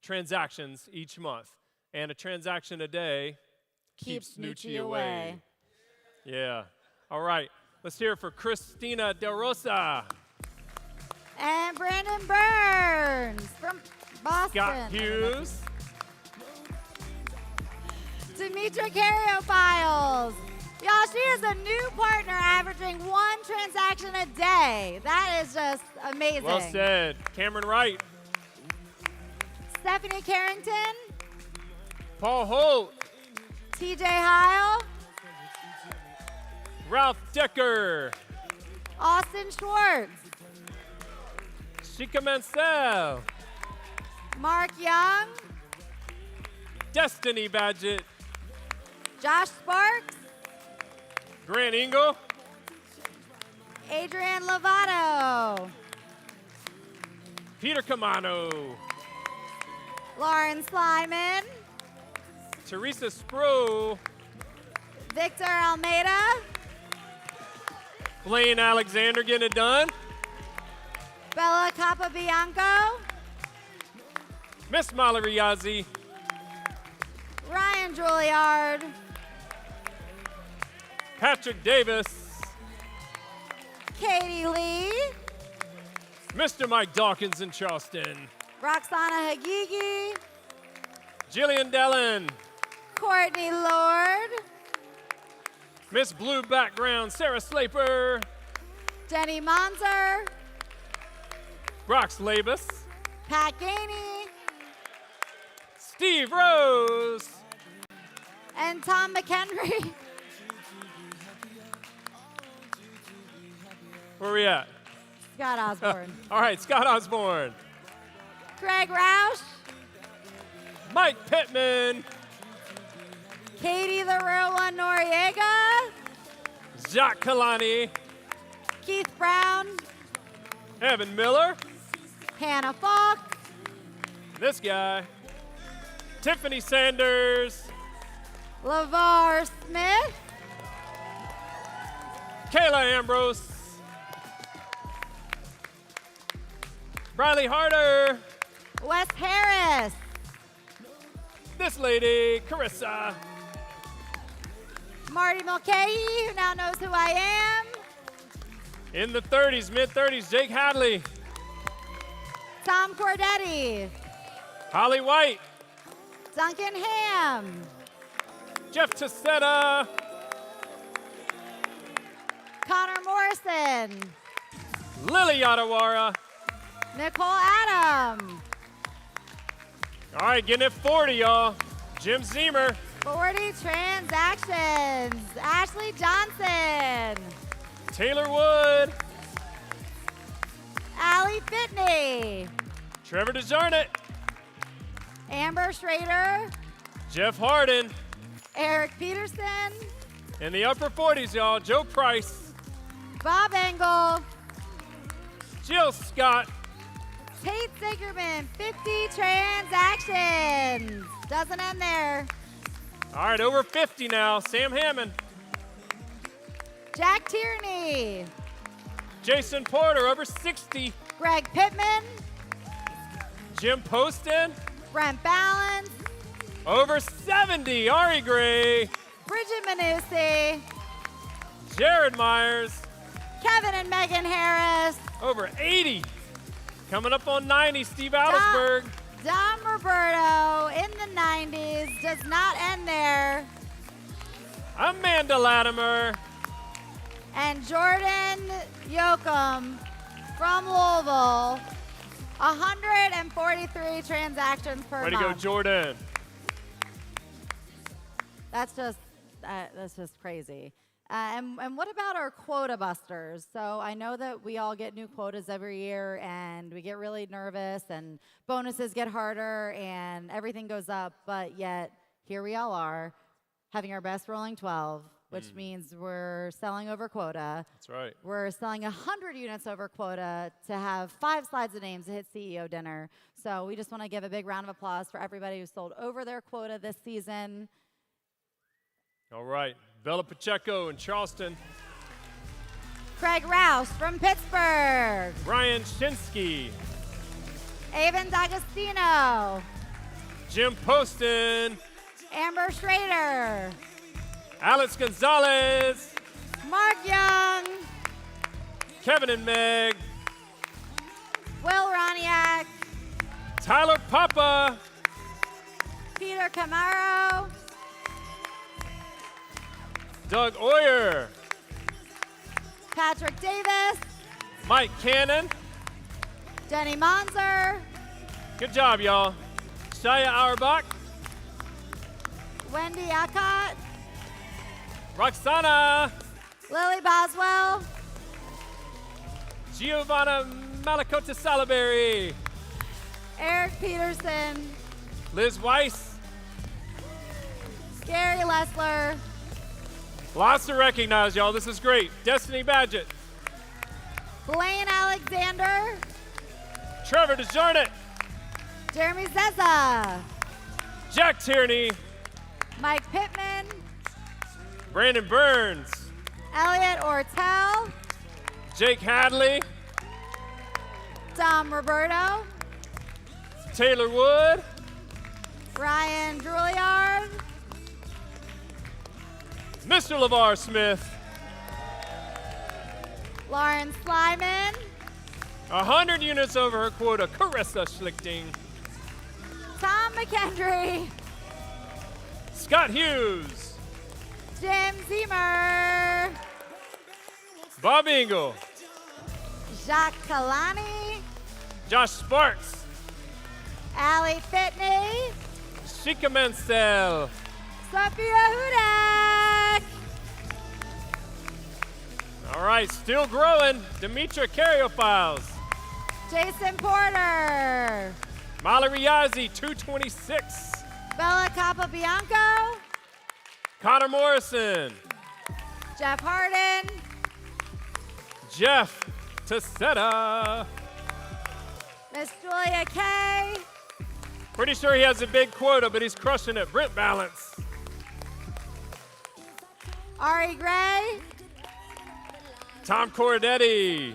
transactions each month. And a transaction a day keeps Nucci away. Yeah. All right. Let's hear it for Christina Del Rosa. And Brandon Burns from Boston. Scott Hughes. Demetra Cariofiles. Y'all, she is a new partner averaging 1 transaction a day. That is just amazing. Well said. Cameron Wright. Stephanie Carrington. Paul Holt. TJ Heil. Ralph Decker. Austin Schwartz. Shika Mansell. Mark Young. Destiny Badgett. Josh Sparks. Grant Ingle. Adrian Lovato. Peter Camano. Lauren Slyman. Teresa Spro. Victor Almeida. Blaine Alexander getting it done. Bella Capabianco. Miss Mallory Yazzie. Ryan Juilliard. Patrick Davis. Katie Lee. Mr. Mike Dawkins in Charleston. Roxana Hagigi. Jillian Dellen. Courtney Lord. Miss Blue Background, Sarah Slaper. Jenny Monzer. Brox Labus. Pat Gainey. Steve Rose. And Tom McHenry. Where we at? Scott Osborne. All right, Scott Osborne. Greg Roush. Mike Pittman. Katie the Real One Noriega. Jacques Kalani. Keith Brown. Evan Miller. Hannah Falk. This guy. Tiffany Sanders. LeVar Smith. Kayla Ambrose. Briley Harder. Wes Harris. This lady, Carissa. Marty Mulcahy, who now knows who I am. In the 30s, mid-30s, Jake Hadley. Tom Cordetti. Holly White. Duncan Ham. Jeff Tassetta. Connor Morrison. Lily Yadawara. Nicole Adam. All right, getting it 40, y'all. Jim Zemer. 40 transactions. Ashley Johnson. Taylor Wood. Allie Fitney. Trevor DeJarnett. Amber Schrader. Jeff Harden. Eric Peterson. In the upper 40s, y'all. Joe Price. Bob Engel. Jill Scott. Tate Sigerman, 50 transactions. Doesn't end there. All right, over 50 now. Sam Hammond. Jack Tierney. Jason Porter, over 60. Greg Pittman. Jim Poston. Brent Balance. Over 70. Ari Gray. Bridget Manussi. Jared Myers. Kevin and Megan Harris. Over 80. Coming up on 90, Steve Aldersberg. Dom Roberto in the 90s. Does not end there. Amanda Latimer. And Jordan Yoakum from Louisville. 143 transactions per Way month. to go, Jordan. That's just crazy. And what about our quota busters? So I know that we all get new quotas every year, and we get really nervous, and bonuses get harder, and everything goes up. But yet here we all are, having our best rolling 12, which means we're selling over quota. That's right. We're selling 100 units over quota to have 5 slides of names to hit CEO dinner. So we just want to give a big round of applause for everybody who sold over their quota this season. All right. Bella Pacheco in Charleston. Craig Rouse from Pittsburgh. Brian Shinsky. Avon D'Agostino. Jim Poston. Amber Schrader. Alex Gonzalez, Mark Young, Kevin and Meg, Will Roniak, Tyler Papa, Peter Camaro, Doug Oyer, Patrick Davis, Mike Cannon. Denny Monzer, Good job, y'all. Shaya Auerbach, Wendy Akot, Roxana, Lily Boswell, Giovanna Malakota Salaberry, Eric Peterson, Liz Weiss. Gary Lessler, Lots to recognize, y'all. This is great. Destiny Badgett, Blaine Alexander, Trevor DeJarnett, Jeremy Zeza, Jack Tierney, Mike Pittman, Brandon Burns, Elliot Ortel, Jake Hadley, Dom Roberto, Taylor Wood, Ryan Drouillard, Mr. LeVar Smith, Lauren Slyman, 100 units over her quota, Carissa Schlichting, Tom McKendry, Scott Hughes, Jim Ziemer, Bob Engel, Jacques Kalani, Josh Sparks, Allie Fitney, Shika Mansell, Sophia Hudak, all right, still growing, Demetra Caryophiles, Jason Porter, Mallory Yazzie, 226, Bella Capabianco, Connor Morrison, Jeff Harden, Jeff Tassetta. Miss Julia Kay, Pretty sure he has a big quota, but he's crushing it. Brent Balance, Ari Gray, Tom Cordetti,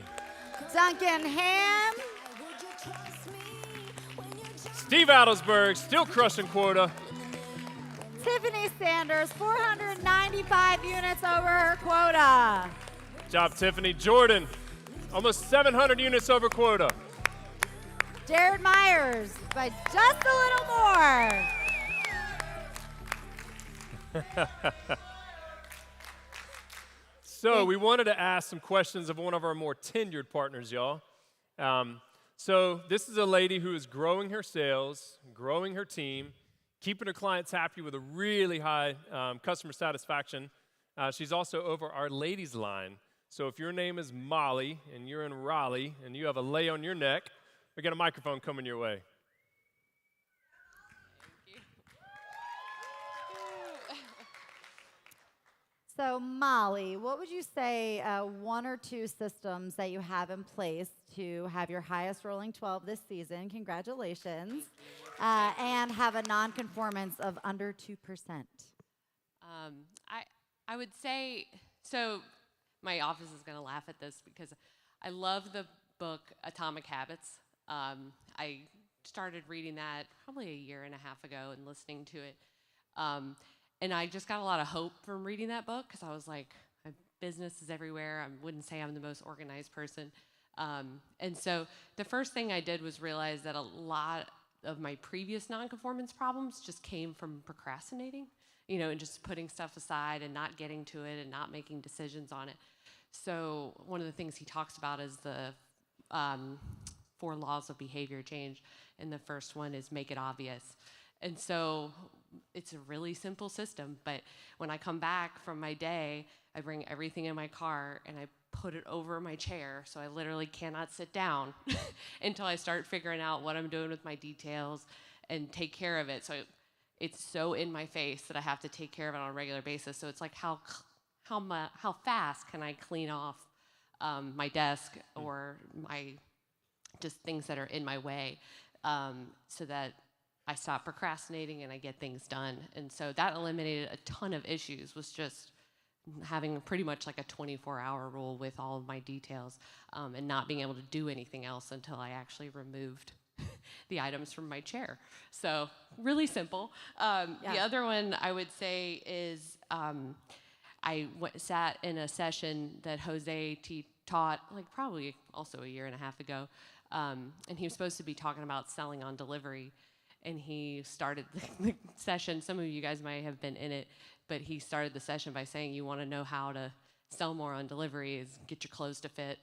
Duncan Ham, Steve Adelsberg, still crushing quota. Tiffany Sanders, 495 units over her quota. Job, Tiffany. Jordan, almost 700 units over quota. Jared Myers by just a little more. So we wanted to ask some questions of one of our more tenured partners, y'all. So this is a lady who is growing her sales, growing her team, keeping her clients happy with a really high customer satisfaction. She's also over our ladies line. So if your name is Molly and you're in Raleigh and you have a lay on your neck, we got a microphone coming your way. So Molly, what would you say one or two systems that you have in place to have your highest rolling 12 this season? Congratulations. And have a non-conformance of under 2%. I would say, so my office is going to laugh at this because I love the book Atomic Habits. I started reading that probably a year and a half ago and listening to it. And I just got a lot of hope from reading that book because I was like, my business is everywhere. I wouldn't say I'm the most organized person. And so the first thing I did was realize that a lot of my previous nonconformance problems just came from procrastinating, you know, and just putting stuff aside and not getting to it and not making decisions on it. So one of the things he talks about is the 4 laws of behavior change. And the first one is make it obvious. And so it's a really simple system, but when I come back from my day, I bring everything in my car and I put it over my chair, so I literally cannot sit down until I start figuring out what I'm doing with my details and take care of it. So it's so in my face that I have to take care of it on a regular basis. So it's like how fast can I clean off my desk or my just things that are in my way, so that I stop procrastinating and I get things done. And so that eliminated a ton of issues, was just having pretty much like a 24-hour rule with all of my details, and not being able to do anything else until I actually removed the items from my chair. So really simple. The other one I would say is sat in a session that Jose taught, like probably also a year and a half ago, and he was supposed to be talking about selling on delivery. And he started the session, some of you guys might have been in it, but he started the session by saying, you want to know how to sell more on delivery is get your clothes to fit.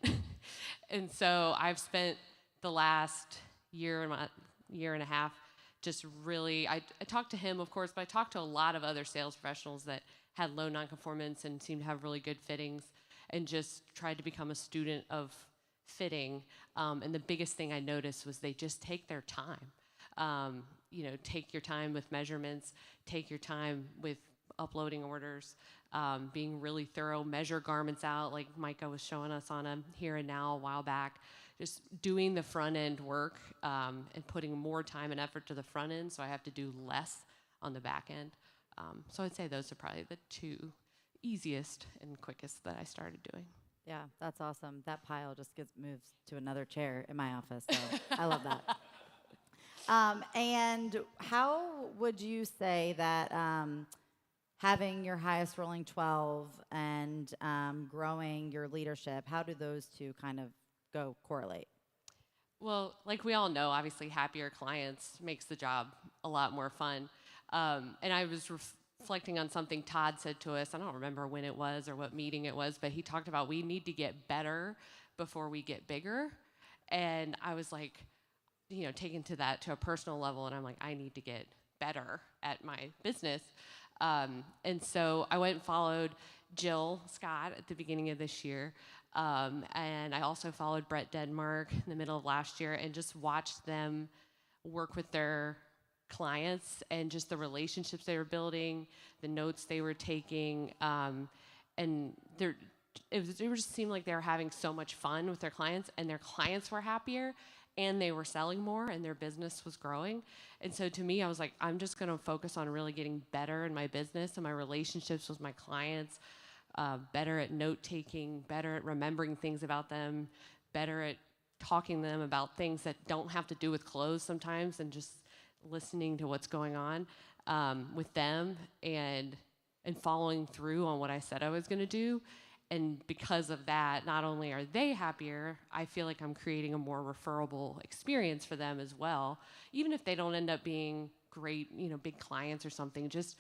And so I've spent the last year and a half just really, I talked to him, of course, but I talked to a lot of other sales professionals that had low nonconformance and seemed to have really good fittings, and just tried to become a student of fitting. And the biggest thing I noticed was they just take their time. Take your time with measurements, take your time with uploading orders, being really thorough, measure garments out like Micah was showing us on a Here and Now a while back, just doing the front end work and putting more time and effort to the front end, so I have to do less on the back end. So I'd say those are probably the two easiest and quickest that I started doing. Yeah, that's awesome. That pile just gets moved to another chair in my office, so I love that. And how would you say that having your highest rolling 12 and growing your leadership, how do those two kind of correlate? Well, like we all know, obviously happier clients makes the job a lot more fun. And I was reflecting on something Todd said to us. I don't remember when it was or what meeting it was, but he talked about we need to get better before we get bigger. And I was like, taken to that to a personal level, and I'm like, I need to get better at my business. And so I went and followed Jill Scott at the beginning of this year. And I also followed Brett Denmark in the middle of last year, and just watched them work with their clients and just the relationships they were building, the notes they were taking. And it just seemed like they were having so much fun with their clients, and their clients were happier, and they were selling more, and their business was growing. And so to me, I was like, I'm just gonna focus on really getting better in my business and my relationships with my clients, better at note-taking, better at remembering things about them, better at talking to them about things that don't have to do with clothes sometimes, and just listening to what's going on with them, and following through on what I said I was gonna do. And because of that, not only are they happier, I feel like I'm creating a more referable experience for them as well. Even if they don't end up being great, big clients or something, just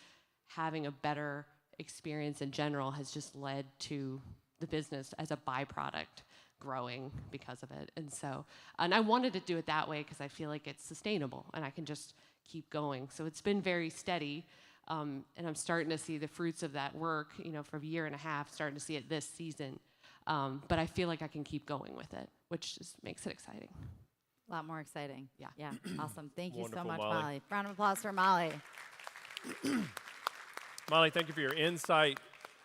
having a better experience in general has just led to the business as a byproduct growing because of it. And so, and I wanted to do it that way because I feel like it's sustainable and I can just keep going. So it's been very steady. And I'm starting to see the fruits of that work, for a year and a half, starting to see it this season. But I feel like I can keep going with it, which just makes it exciting. A lot more exciting. Yeah. Yeah, awesome. Thank you so Wonderful, much, Molly. Molly. Round of applause for Molly. Molly, thank you for your insight,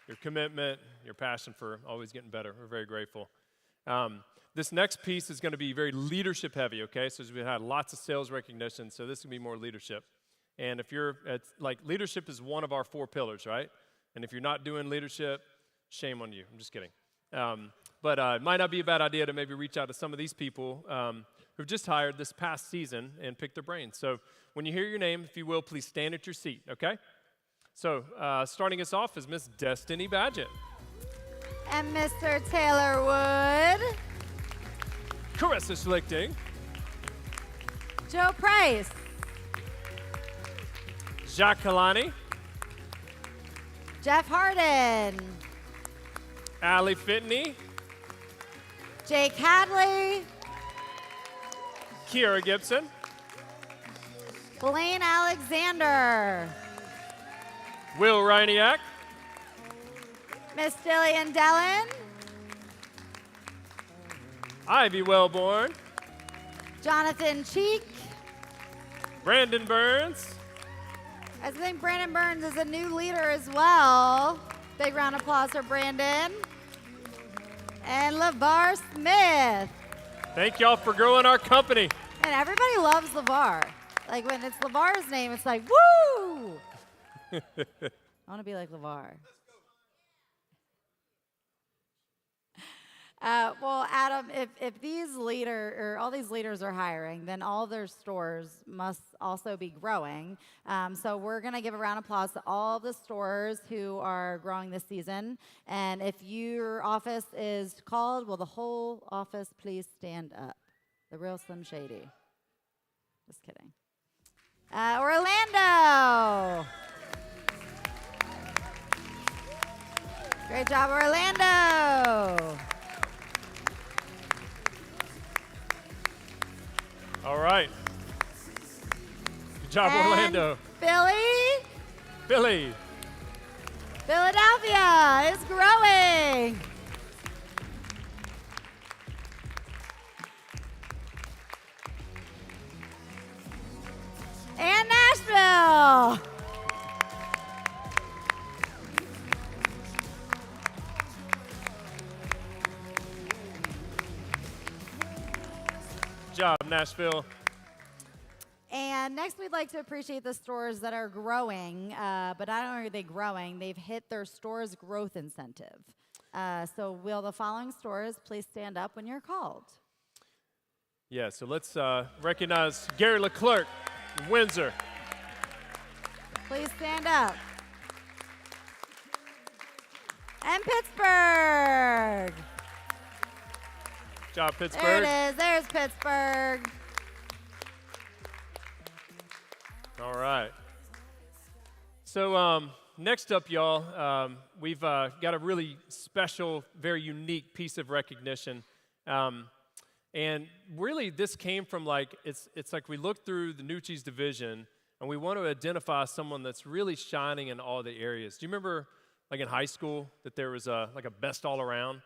your commitment, your passion for always getting better. We're very grateful. This next piece is going to be very leadership heavy, okay? So we've had lots of sales recognition, so this is going to be more leadership. And if leadership is one of our 4 pillars, right? And if you're not doing leadership, shame on you. I'm just kidding. But it might not be a bad idea to maybe reach out to some of these people who've just hired this past season and pick their brains. So when you hear your name, if you will, please stand at your seat, okay? So starting us off is Miss Destiny Badgett. And Mr. Taylor Wood. Carissa Schlichting. Joe Price. Jacques Kalani. Jeff Harden. Allie Fitney. Jake Hadley. Kiera Gibson. Blaine Alexander. Will Reiniak. Miss Dillian Dellen. Ivy Wellborn. Jonathan Cheek. Brandon Burns. I think Brandon Burns is a new leader as well. Big round of applause for Brandon. And LeVar Smith. Thank y'all for growing our company. And everybody loves LeVar. Like when it's LeVar's name, it's like, woo! I want to be like LeVar. Well, Adam, if these leaders all these leaders are hiring, then all their stores must also be growing. So we're going to give a round of applause to all of the stores who are growing this season. And if your office is called, will the whole office please stand up? The real Slim Shady. Just kidding. Orlando. Great job, Orlando. All right. Good job, And Orlando. Philly. Philly. Philadelphia is growing. And Nashville. Good job, Nashville. And next, we'd like to appreciate the stores that are growing, but not only are they growing, they've hit their store's growth incentive. So will the following stores please stand up when you're called? Yeah, so let's recognize Gary Leclerc, Windsor. Please stand up. And Pittsburgh. Good job, Pittsburgh. There it is. There's Pittsburgh. All right. So next up, y'all, we've got a really special, very unique piece of recognition. And really, this came from it's like we looked through the Nucci's division, and we want to identify someone that's really shining in all the areas. Do you remember, like in high school, that there was a best all around?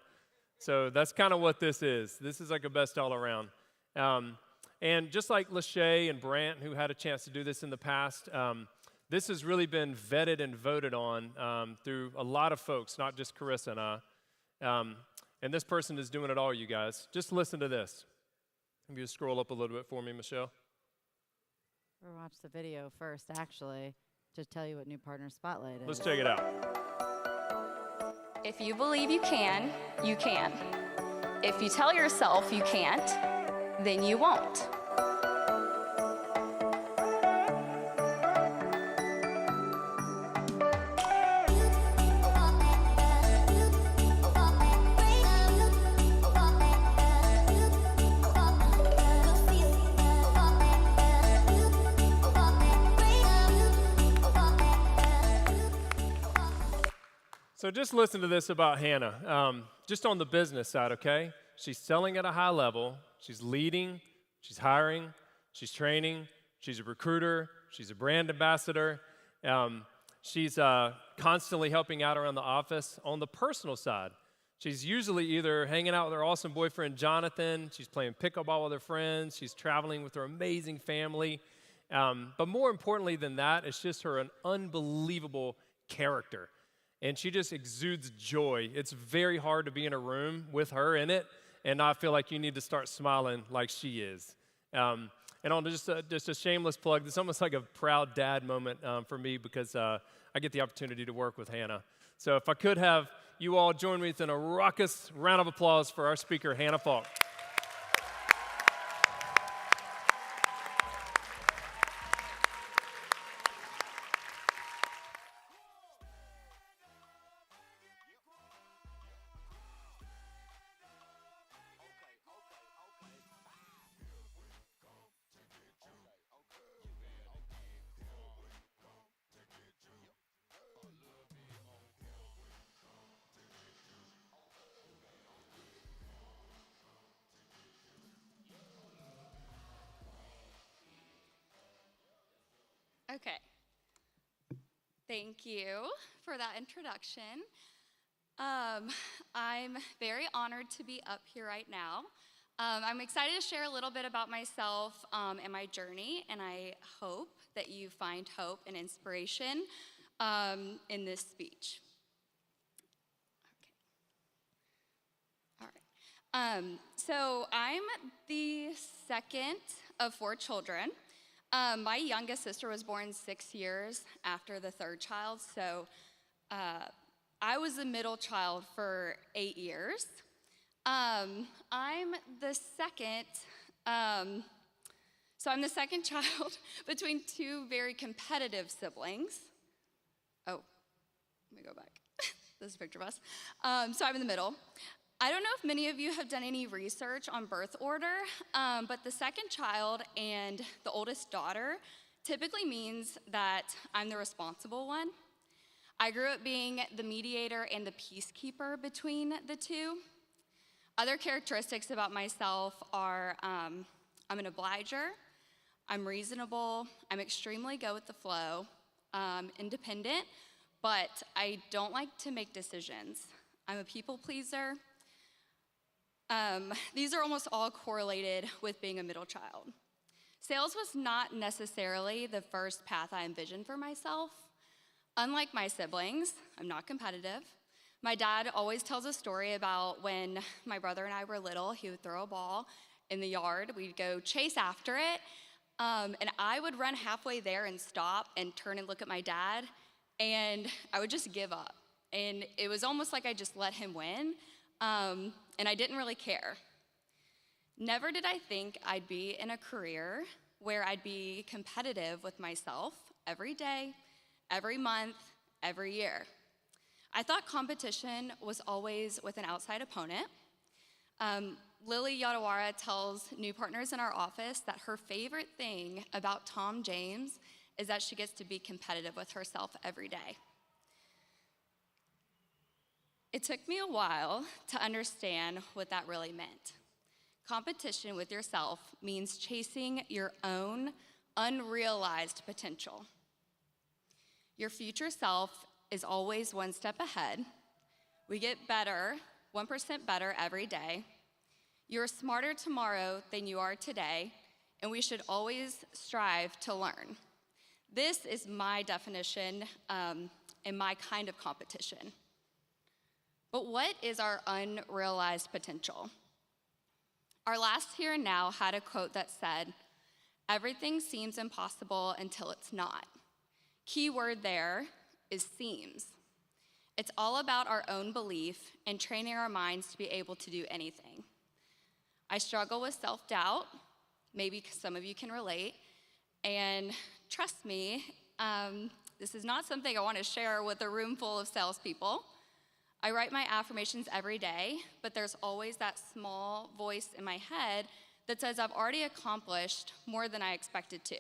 So that's kind of what this is. This is like a best all around. And just like Lachey and Brant, who had a chance to do this in the past, this has really been vetted and voted on through a lot of folks, not just Carissa and I. And this person is doing it all, you guys. Just listen to this. Maybe you scroll up a little bit for me, Michelle. We'll watch the video first, actually, to tell you what New Partner Spotlight is. Let's check it out. If you believe you can, you can. If you tell yourself you can't, then you won't. So just listen to this about Hannah, just on the business side, okay? She's selling at a high level. She's leading. She's hiring. She's training. She's a recruiter. She's a brand ambassador. She's constantly helping out around the office. On the personal side, she's usually either hanging out with her awesome boyfriend, Jonathan. She's playing pickleball with her friends. She's traveling with her amazing family. But more importantly than that, it's just an unbelievable character. And she just exudes joy. It's very hard to be in a room with her in it and not feel like you need to start smiling like she is. And on just a shameless plug, it's almost like a proud dad moment for me because I get the opportunity to work with Hannah. So if I could have you all join me in a raucous round of applause for our speaker, Hannah Falk. Okay. Thank you for that introduction. I'm very honored to be up here right now. I'm excited to share a little bit about myself and my journey, and I hope that you find hope and inspiration in this speech. Okay. All right. So I'm the second of 4 children. My youngest sister was born 6 years after the third child, so I was the middle child for 8 years. I'm the second, I'm the second child between two very competitive siblings. Oh, let me go back. This is a picture of us. So I'm in the middle. I don't know if many of you have done any research on birth order, but the second child and the oldest daughter typically means that I'm the responsible one. I grew up being the mediator and the peacekeeper between the two. Other characteristics about myself are I'm an obliger, I'm reasonable, I'm extremely go with the flow, independent, but I don't like to make decisions. I'm a people pleaser. These are almost all correlated with being a middle child. Sales was not necessarily the first path I envisioned for myself. Unlike my siblings, I'm not competitive. My dad always tells a story about when my brother and I were little, he would throw a ball in the yard, we'd go chase after it, and I would run halfway there and stop and turn and look at my dad, and I would just give up. And it was almost like I just let him win, and I didn't really care. Never did I think I'd be in a career where I'd be competitive with myself every day, every month, every year. I thought competition was always with an outside opponent. Lily Yadawara tells new partners in our office that her favorite thing about Tom James is that she gets to be competitive with herself every day. It took me a while to understand what that really meant. Competition with yourself means chasing your own unrealized potential. Your future self is always one step ahead. We get better, 1% better every day. You're smarter tomorrow than you are today, and we should always strive to learn. This is my definition and my kind of competition. But what is our unrealized potential? Our last Here and Now had a quote that said, "Everything seems impossible until it's not." Key word there is seems. It's all about our own belief and training our minds to be able to do anything. I struggle with self-doubt. Maybe some of you can relate. And trust me, this is not something I want to share with a room full of salespeople. I write my affirmations every day, but there's always that small voice in my head that says I've already accomplished more than I expected to.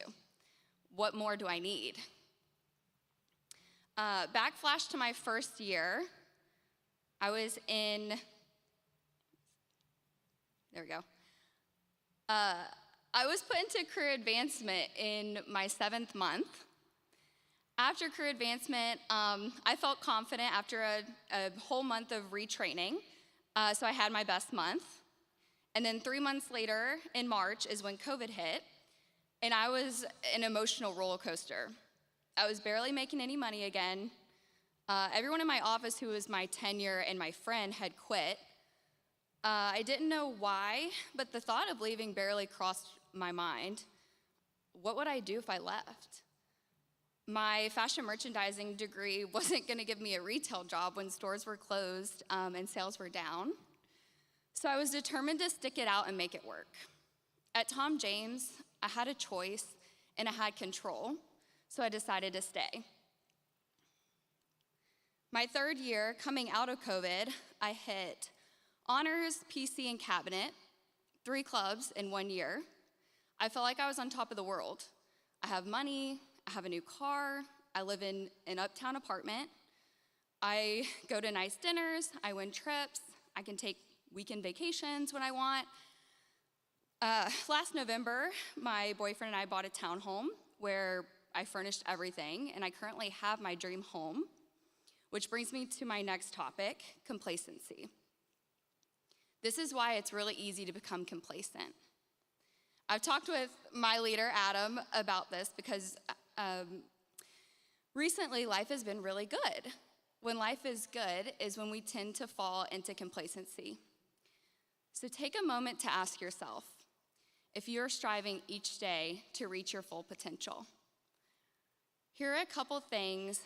What more do I need? Backflash to my first year. I was in, there we go. I was put into career advancement in my 7th month. After career advancement, I felt confident after a whole month of retraining, so I had my best month. And then 3 months later, in March, is when COVID hit, and I was an emotional roller coaster. I was barely making any money again. Everyone in my office who was my tenure and my friend had quit. I didn't know why, but the thought of leaving barely crossed my mind. What would I do if I left? My fashion merchandising degree wasn't going to give me a retail job when stores were closed and sales were down. So I was determined to stick it out and make it work. At Tom James, I had a choice and I had control, so I decided to stay. My 3rd year, coming out of COVID, I hit honors, PC, and cabinet, 3 clubs in 1 year. I felt like I was on top of the world. I have money, I have a new car, I live in an uptown apartment, I go to nice dinners, I win trips, I can take weekend vacations when I want. Last November, my boyfriend and I bought a townhome where I furnished everything, and I currently have my dream home, which brings me to my next topic, complacency. This is why it's really easy to become complacent. I've talked with my leader, Adam, about this because recently life has been really good. When life is good is when we tend to fall into complacency. So take a moment to ask yourself if you're striving each day to reach your full potential. Here are a couple things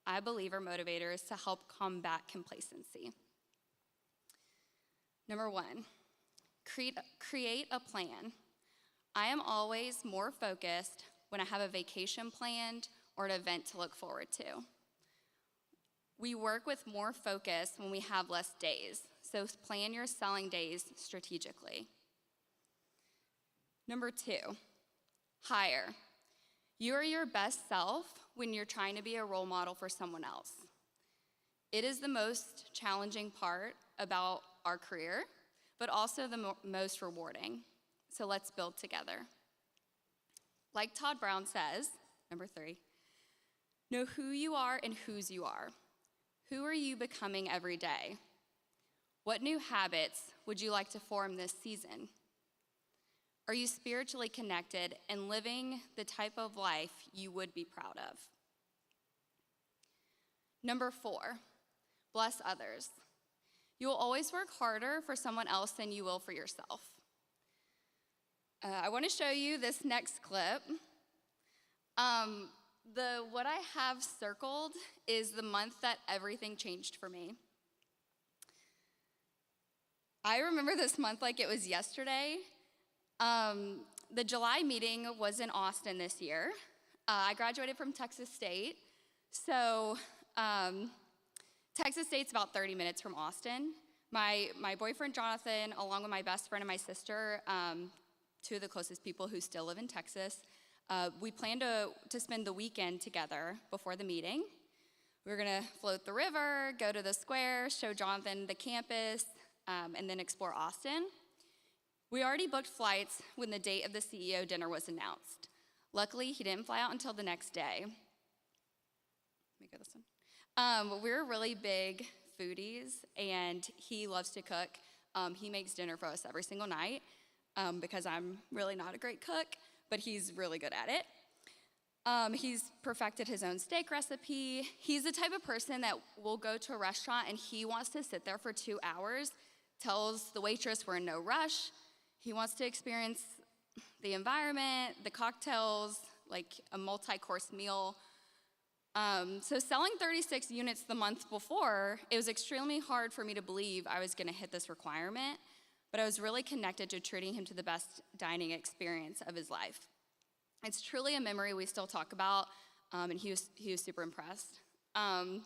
I believe are motivators to help combat complacency. Number 1, create a plan. I am always more focused when I have a vacation planned or an event to look forward to. We work with more focus when we have less days, so plan your selling days strategically. Number 2, hire. You are your best self when you're trying to be a role model for someone else. It is the most challenging part about our career, but also the most rewarding. So let's build together. Like Todd Brown says, number 3, know who you are and whose you are. Who are you becoming every day? What new habits would you like to form this season? Are you spiritually connected and living the type of life you would be proud of? Number 4, bless others. You will always work harder for someone else than you will for yourself. I want to show you this next clip. What I have circled is the month that everything changed for me. I remember this month like it was yesterday. The July meeting was in Austin this year. I graduated from Texas State. So Texas State's about 30 minutes from Austin. My boyfriend, Jonathan, along with my best friend and my sister, 2 of the closest people who still live in Texas, we planned to spend the weekend together before the meeting. We were gonna float the river, go to the square, show Jonathan the campus, and then explore Austin. We already booked flights when the date of the CEO dinner was announced. Luckily, he didn't fly out until the next day. Let me go this one. We're really big foodies, and he loves to cook. He makes dinner for us every single night because I'm really not a great cook, but he's really good at it. He's perfected his own steak recipe. He's the type of person that will go to a restaurant and he wants to sit there for 2 hours, tells the waitress we're in no rush. He wants to experience the environment, the cocktails, like a multi-course meal. So selling 36 units the month before, it was extremely hard for me to believe I was gonna hit this requirement, but I was really connected to treating him to the best dining experience of his life. It's truly a memory we still talk about, and he was super impressed. And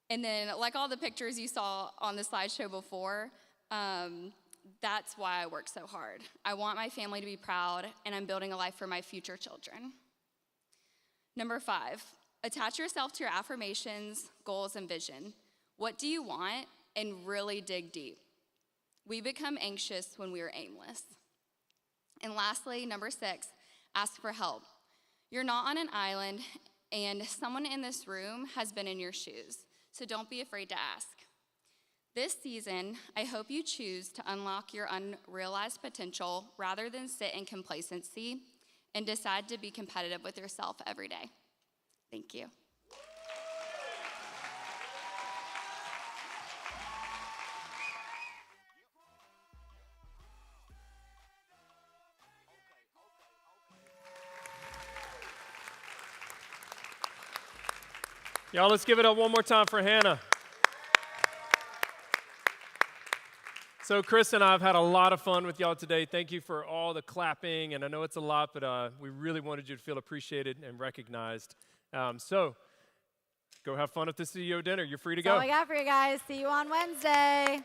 then, like all the pictures you saw on the slideshow before, that's why I work so hard. I want my family to be proud, and I'm building a life for my future children. Number 5, attach yourself to your affirmations, goals, and vision. What do you want? And really dig deep. We become anxious when we are aimless. And lastly, number 6, ask for help. You're not on an island, and someone in this room has been in your shoes, so don't be afraid to ask. This season, I hope you choose to unlock your unrealized potential rather than sit in complacency and decide to be competitive with yourself every day. Thank you. Y'all, let's give it up one more time for Hannah. So Chris and I have had a lot of fun with y'all today. Thank you for all the clapping, and I know it's a lot, but we really wanted you to feel appreciated and recognized. So go have fun at the CEO dinner. You're free to go. That's all I got for you guys. See you on Wednesday.